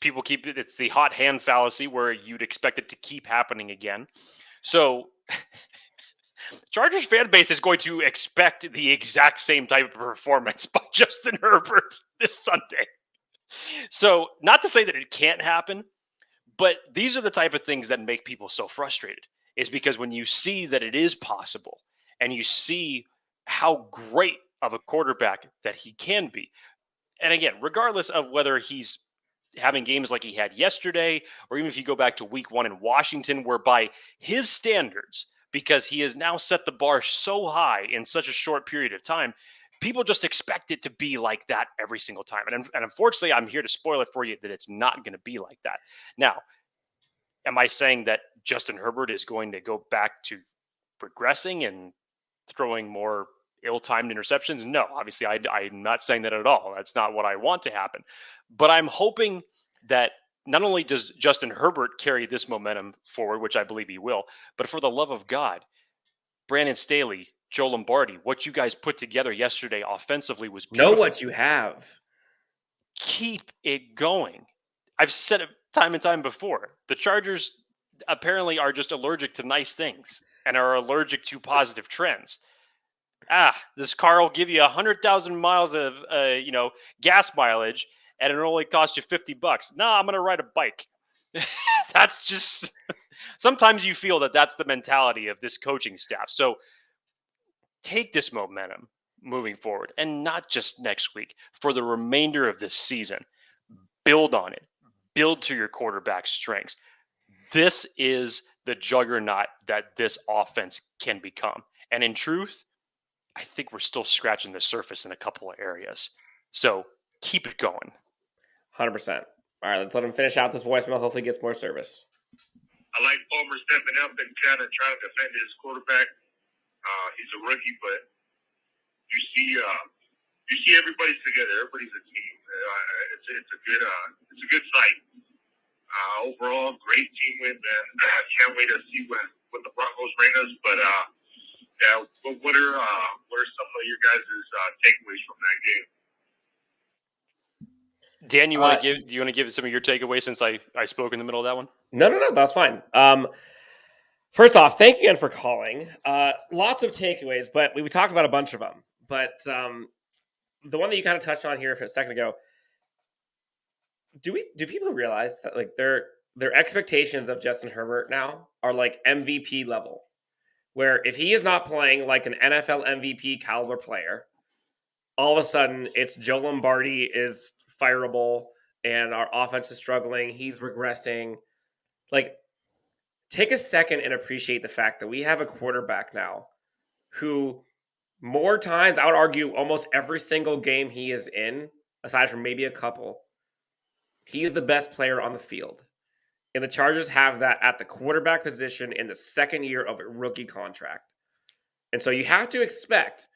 people it's the hot hand fallacy where you'd expect it to keep happening again. So Chargers fan base is going to expect the exact same type of performance by Justin Herbert this Sunday. So not to say that it can't happen, but these are the type of things that make people so frustrated, is because when you see that it is possible and you see how great of a quarterback that he can be. And again, regardless of whether he's having games like he had yesterday, or even if you go back to week 1 in Washington, where by his standards, because he has now set the bar so high in such a short period of time, people just expect it to be like that every single time. And unfortunately, I'm here to spoil it for you that it's not going to be like that. Now, am I saying that Justin Herbert is going to go back to regressing and throwing more ill-timed interceptions? No, obviously I'm not saying that at all. That's not what I want to happen. But I'm hoping that not only does Justin Herbert carry this momentum forward, which I believe he will, but for the love of God, Brandon Staley, Joe Lombardi, what you guys put together yesterday offensively was beautiful. Know what you have. Keep it going. I've said it time and time before. The Chargers apparently are just allergic to nice things and are allergic to positive trends. This car will give you 100,000 miles of, gas mileage, and it'll only cost you $50. No, I'm going to ride a bike. That's just, sometimes you feel that that's the mentality of this coaching staff. So take this momentum moving forward, and not just next week, for the remainder of this season. Build on it. Build to your quarterback's strengths. This is the juggernaut that this offense can become. And in truth, I think we're still scratching the surface in a couple of areas. So keep it going. 100%. All right, let's let him finish out this voicemail. Hopefully he gets more service. I like Palmer stepping up and kind of trying to defend his quarterback. He's a rookie, but you see everybody's together. Everybody's a team. It's a good sight. Overall, great team win, man. I can't wait to see what the Broncos bring us. But what are some of your guys' takeaways from that game? Dan, you want to give some of your takeaways, since I spoke in the middle of that one? No, that's fine. First off, thank you again for calling. Lots of takeaways, but we talked about a bunch of them. But the one that you kind of touched on here for a second ago, do people realize that like their expectations of Justin Herbert now are like MVP level, where if he is not playing like an NFL MVP caliber player, all of a sudden it's Joe Lombardi is fireable and our offense is struggling, he's regressing. Like, take a second and appreciate the fact that we have a quarterback now who more times, I would argue almost every single game he is in, aside from maybe a couple, he is the best player on the field. And the Chargers have that at the quarterback position in the second year of a rookie contract. And so you have to expect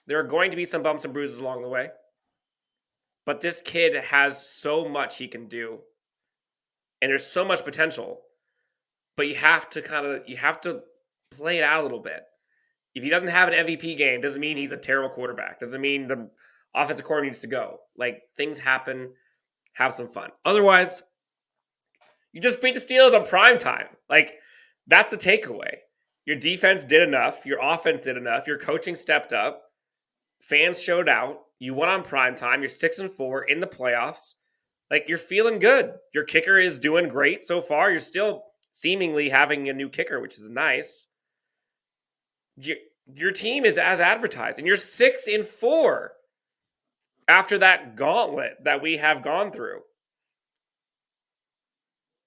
there are going to be some bumps and bruises along the way. But this kid has so much he can do. And there's so much potential. But you have to play it out a little bit. If he doesn't have an MVP game, doesn't mean he's a terrible quarterback. Doesn't mean the offensive coordinator needs to go. Like, things happen. Have some fun. Otherwise, you just beat the Steelers on prime time. Like, that's the takeaway. Your defense did enough. Your offense did enough. Your coaching stepped up. Fans showed out. You won on prime time. You're 6-4 in the playoffs. Like, you're feeling good. Your kicker is doing great so far. You're still seemingly having a new kicker, which is nice. Your team is as advertised, and you're 6-4 after that gauntlet that we have gone through.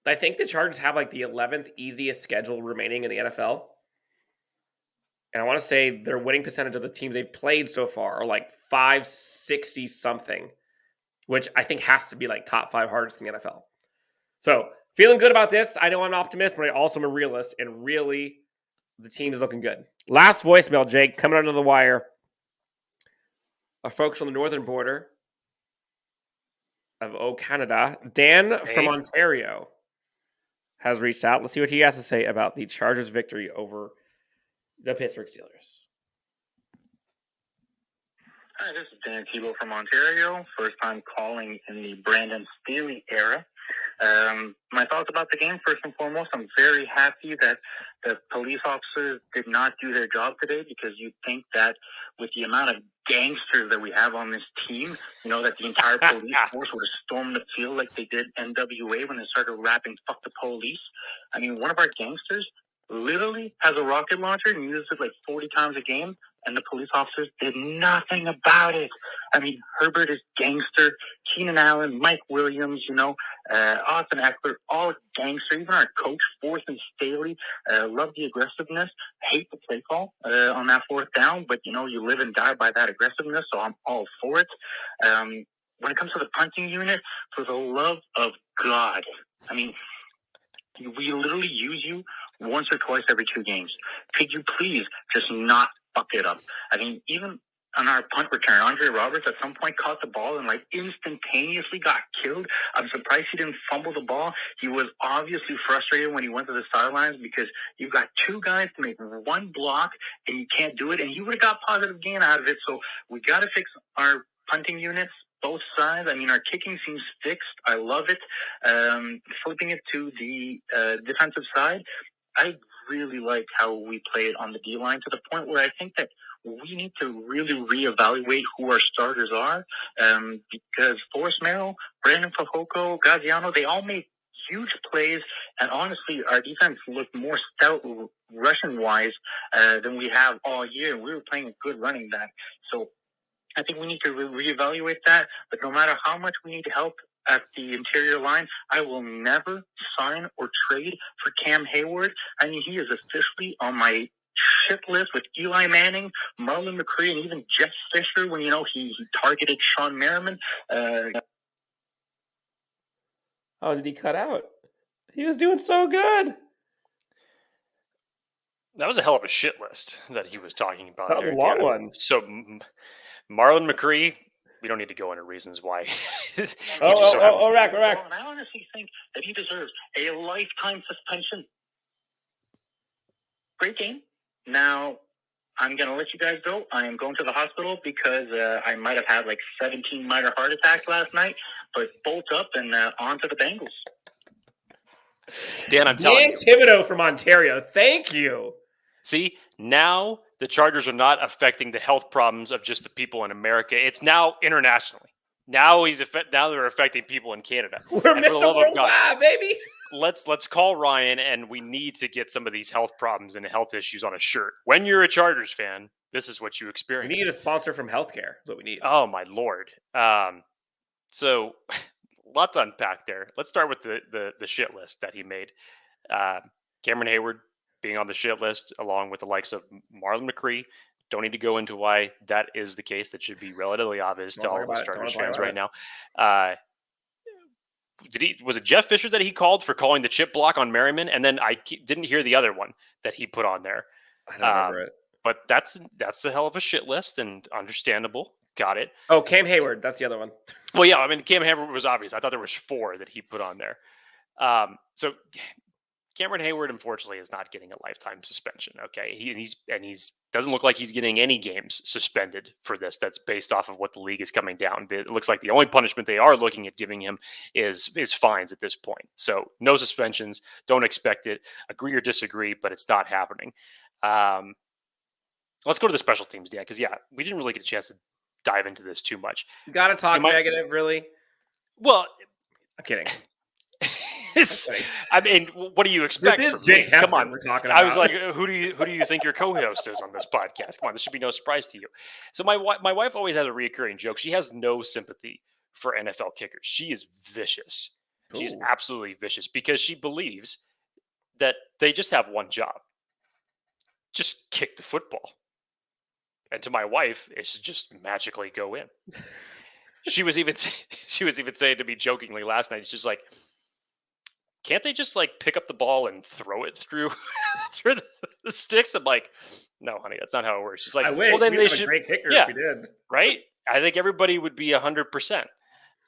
I think the Chargers have like the 11th easiest schedule remaining in the NFL. And I want to say their winning percentage of the teams they've played so far are like 560 something, which I think has to be like top 5 hardest in the NFL. So feeling good about this. I know I'm an optimist, but I also am a realist, and really the team is looking good. Last voicemail, Jake, coming under the wire. Our folks on the northern border of Canada, Dan from Ontario, has reached out. Let's see what he has to say about the Chargers' victory over the Pittsburgh Steelers. Hi, this is Dan Tebow from Ontario. First time calling in the Brandon Staley era. My thoughts about the game, first and foremost, I'm very happy that the police officers did not do their job today, because you'd think that with the amount of gangsters that we have on this team, that the entire police force would have stormed the field like they did NWA when they started rapping "fuck the police." I mean, one of our gangsters literally has a rocket launcher and uses it like 40 times a game, and the police officers did nothing about it. I mean, Herbert is gangster, Keenan Allen, Mike Williams, Austin Ekeler, all gangster. Even our coach, Forth and Staley, love the aggressiveness. Hate the play call on that fourth down, but you live and die by that aggressiveness, so I'm all for it. When it comes to the punting unit, for the love of God, I mean, we literally use you once or twice every 2 games. Could you please just not fuck it up? I mean, even on our punt return, Andre Roberts at some point caught the ball and instantaneously got killed. I'm surprised he didn't fumble the ball. He was obviously frustrated when he went to the sidelines, because you've got 2 guys to make 1 block and you can't do it. And he would have got positive gain out of it. So we got to fix our punting units, both sides. I mean, our kicking seems fixed. I love it. Flipping it to the defensive side, I really like how we played on the D-line, to the point where I think that we need to really reevaluate who our starters are, because Forrest Merrill, Brandon Fajoko, Gaziano, they all made huge plays, and honestly, our defense looked more stout rushing-wise than we have all year. We were playing a good running back, so I think we need to reevaluate that. But no matter how much we need help at the interior line, I will never sign or trade for Cam Hayward. I mean, he is officially on my shit list with Eli Manning, Marlon McCree, and even Jeff Fisher when, he targeted Sean Merriman. Oh, did he cut out? He was doing so good. That was a hell of a shit list that he was talking about. That was there, a long Dan. one. So Marlon McCree, we don't need to go into reasons why. Rack. I honestly think that he deserves a lifetime suspension. Great game. Now, I'm going to let you guys go. I am going to the hospital because I might have had 17 minor heart attacks last night, but bolt up and on to the Bengals. Dan, I'm telling you. Dan Thibodeau from Ontario. Thank you. See, now the Chargers are not affecting the health problems of just the people in America. It's now internationally. Now they're affecting people in Canada. We're Mr. Worldwide, baby. Let's call Ryan, and we need to get some of these health problems and health issues on a shirt. When you're a Chargers fan, this is what you experience. We need a sponsor from healthcare. That's what we need. Oh my Lord. So a lot to unpack there. Let's start with the shit list that he made. Cameron Hayward being on the shit list, along with the likes of Marlon McCree, Don't need to go into why that is the case. That should be relatively obvious to all of us Chargers fans right now. Was it Jeff Fisher that he called for calling the chip block on Merriman? And then I didn't hear the other one that he put on there. I don't remember it. But that's a hell of a shit list and understandable. Got it. Oh, Cam Hayward. That's the other one. Well, yeah. I mean, Cam Hayward was obvious. I thought there was 4 that he put on there. So Cameron Hayward, unfortunately, is not getting a lifetime suspension. Okay, he's doesn't look like he's getting any games suspended for this. That's based off of what the league is coming down. It looks like the only punishment they are looking at giving him is fines at this point. So no suspensions. Don't expect it. Agree or disagree, but it's not happening. Let's go to the special teams, Dan, because we didn't really get a chance to dive into this too much. You gotta talk negative, really? Well, I'm kidding. I mean, what do you expect? This is Jake Hefner Come on, we're talking about. I was like, who do you think your co-host is on this podcast? Come on, this should be no surprise to you. So my wife always has a reoccurring joke. She has no sympathy for NFL kickers. She is vicious. Ooh. She's absolutely vicious because she believes that they just have one job: just kick the football. And to my wife, it should just magically go in. She was even saying to me jokingly last night, she's like, can't they just like pick up the ball and throw it through the sticks? I'm like, no, honey, that's not how it works. She's like, I wish. Well, then they should. A great kicker if we did, right? I think everybody would be 100%.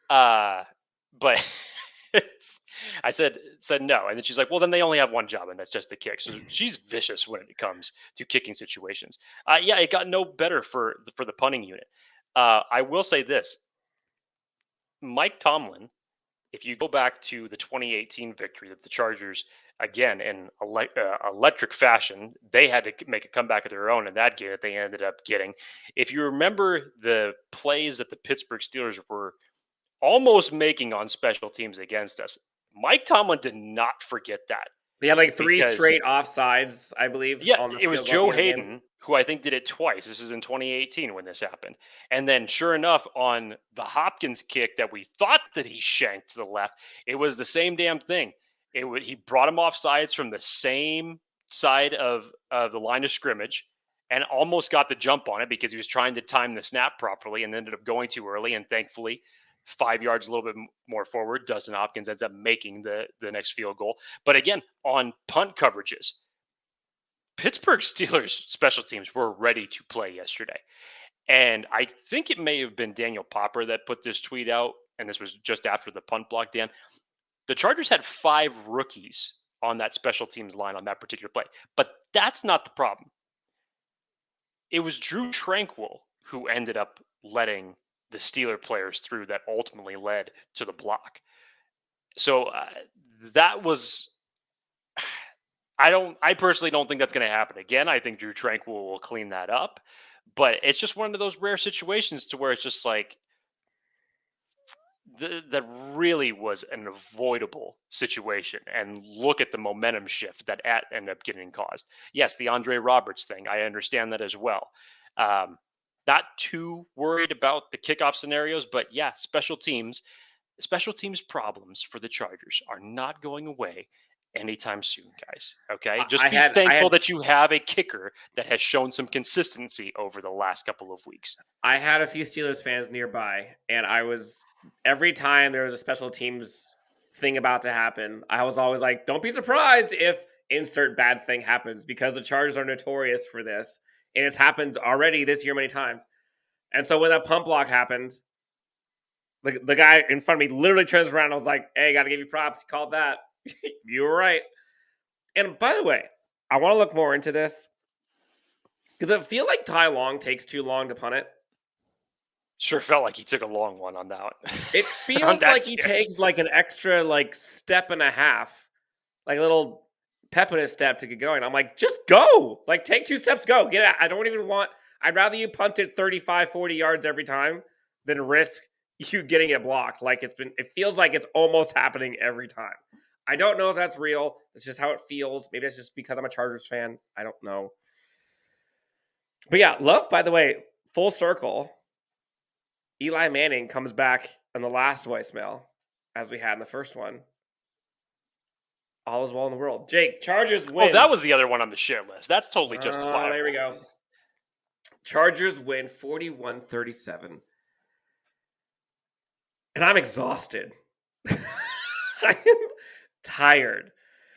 But I said no, and then she's like, well, then they only have one job, and that's just the kick. So she's vicious when it comes to kicking situations. It got no better for the punting unit. I will say this: Mike Tomlin. If you go back to the 2018 victory that the Chargers, again, in electric fashion, they had to make a comeback of their own in that game that they ended up getting. If you remember the plays that the Pittsburgh Steelers were almost making on special teams against us, Mike Tomlin did not forget that. They had like 3 straight offsides, I believe. Yeah, it was Joe Hayden who I think did it twice. This is in 2018 when this happened. And then sure enough, on the Hopkins kick that we thought that he shanked to the left, it was the same damn thing. He brought him off sides from the same side of the line of scrimmage and almost got the jump on it because he was trying to time the snap properly and ended up going too early. And thankfully, 5 yards a little bit more forward, Dustin Hopkins ends up making the next field goal. But again, on punt coverages, Pittsburgh Steelers special teams were ready to play yesterday. And I think it may have been Daniel Popper that put this tweet out, and this was just after the punt block, Dan. The Chargers had 5 rookies on that special teams line on that particular play. But that's not the problem. It was Drew Tranquil who ended up letting the Steeler players through that ultimately led to the block. So that was... I personally don't think that's going to happen again. I think Drew Tranquil will clean that up, but it's just one of those rare situations to where it's just like that really was an avoidable situation. And look at the momentum shift that ended up getting caused. Yes, the Andre Roberts thing, I understand that as well. Not too worried about the kickoff scenarios, but yeah, special teams problems for the Chargers are not going away anytime soon, guys. Okay, just be thankful that you have a kicker that has shown some consistency over the last couple of weeks. I had a few Steelers fans nearby, and every time there was a special teams thing about to happen, I was always like, don't be surprised if insert bad thing happens, because the Chargers are notorious for this, and it's happened already this year many times. And so when that pump block happened, the guy in front of me literally turns around and I was like, hey, got to give you props. You called that. You were right. And by the way, I want to look more into this. Does it feel like Ty Long takes too long to punt it? Sure felt like he took a long one on that one. It feels like he takes like an extra step and a half, like a little pep in his step to get going. I'm like, just go. Like, take 2 steps, go. Get out. I'd rather you punt it 35, 40 yards every time than risk you getting it blocked. It feels like it's almost happening every time. I don't know if that's real. It's just how it feels. Maybe it's just because I'm a Chargers fan. I don't know. But yeah, Love, by the way, full circle. Eli Manning comes back in the last voicemail, as we had in the first one. All is well in the world. Jake, Chargers win. Oh, that was the other one on the shit list. That's totally justifiable. There we go. Chargers win 41-37. And I'm exhausted. I am tired.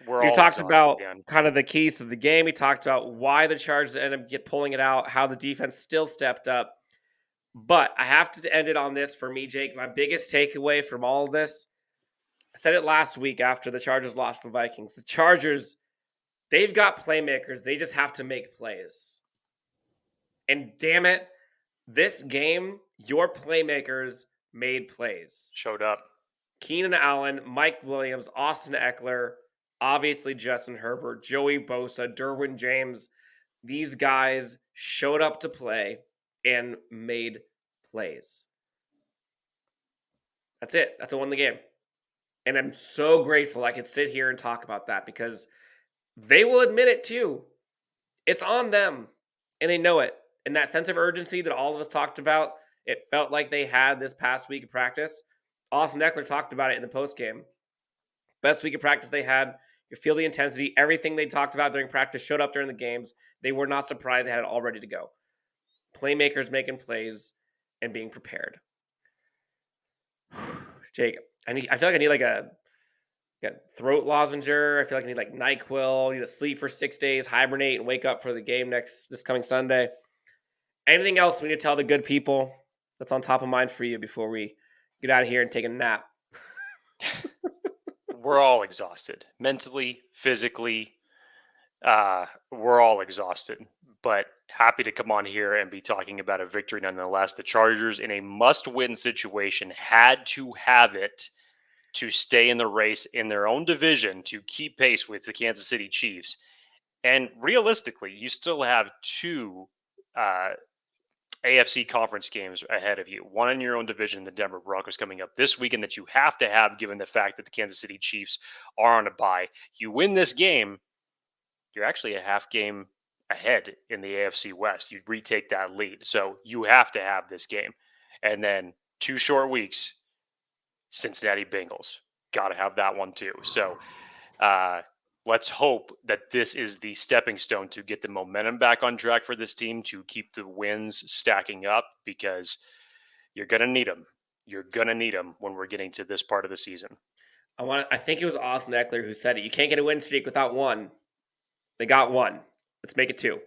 We're We all talked exhausted, about Dan. kind of the keys to the game. We talked about why the Chargers ended up pulling it out, how the defense still stepped up. But I have to end it on this for me, Jake. My biggest takeaway from all of this, I said it last week after the Chargers lost the Vikings. The Chargers, they've got playmakers. They just have to make plays. And damn it, this game, your playmakers made plays. Showed up. Keenan Allen, Mike Williams, Austin Ekeler, obviously Justin Herbert, Joey Bosa, Derwin James. These guys showed up to play and made plays. That's it. That's what won the game. And I'm so grateful I could sit here and talk about that because they will admit it too. It's on them, and they know it. And that sense of urgency that all of us talked about, it felt like they had this past week of practice. Austin Ekeler talked about it in the postgame. Best week of practice they had. You feel the intensity. Everything they talked about during practice showed up during the games. They were not surprised they had it all ready to go. Playmakers making plays and being prepared. Jake, I feel like I need like a throat lozenger. I feel like I need like NyQuil. I need to sleep for 6 days, hibernate, and wake up for the game this coming Sunday. Anything else we need to tell the good people that's on top of mind for you before we get out of here and take a nap? We're all exhausted. Mentally, physically, we're all exhausted. But happy to come on here and be talking about a victory nonetheless. The Chargers, in a must-win situation, had to have it to stay in the race in their own division to keep pace with the Kansas City Chiefs. And realistically, you still have two AFC conference games ahead of you. One in your own division, the Denver Broncos, coming up this weekend that you have to have given the fact that the Kansas City Chiefs are on a bye. You win this game, you're actually a half game ahead in the AFC West. You retake that lead. So you have to have this game. And then 2 short weeks, Cincinnati Bengals. Got to have that one too. So let's hope that this is the stepping stone to get the momentum back on track for this team, to keep the wins stacking up, because you're going to need them. You're going to need them when we're getting to this part of the season. I think it was Austin Ekeler who said it. You can't get a win streak without one. They got one. Let's make it 2.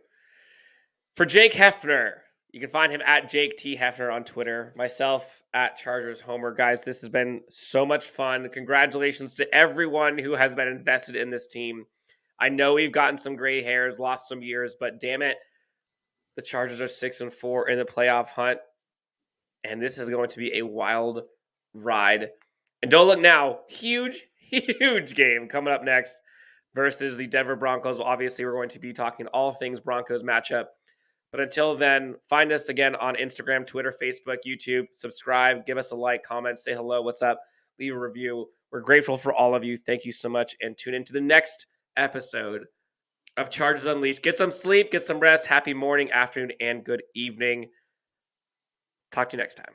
For Jake Hefner, you can find him at Jake T. Hefner on Twitter. Myself at Chargers Homer. Guys, this has been so much fun. Congratulations to everyone who has been invested in this team. I know we've gotten some gray hairs, lost some years, but damn it, the Chargers are 6-4 in the playoff hunt. And this is going to be a wild ride. And don't look now. Huge game coming up next versus the Denver Broncos. Obviously, we're going to be talking all things Broncos matchup. But until then, find us again on Instagram, Twitter, Facebook, YouTube. Subscribe, give us a like, comment, say hello, what's up, leave a review. We're grateful for all of you. Thank you so much. And tune into the next episode of Chargers Unleashed. Get some sleep, get some rest. Happy morning, afternoon, and good evening. Talk to you next time.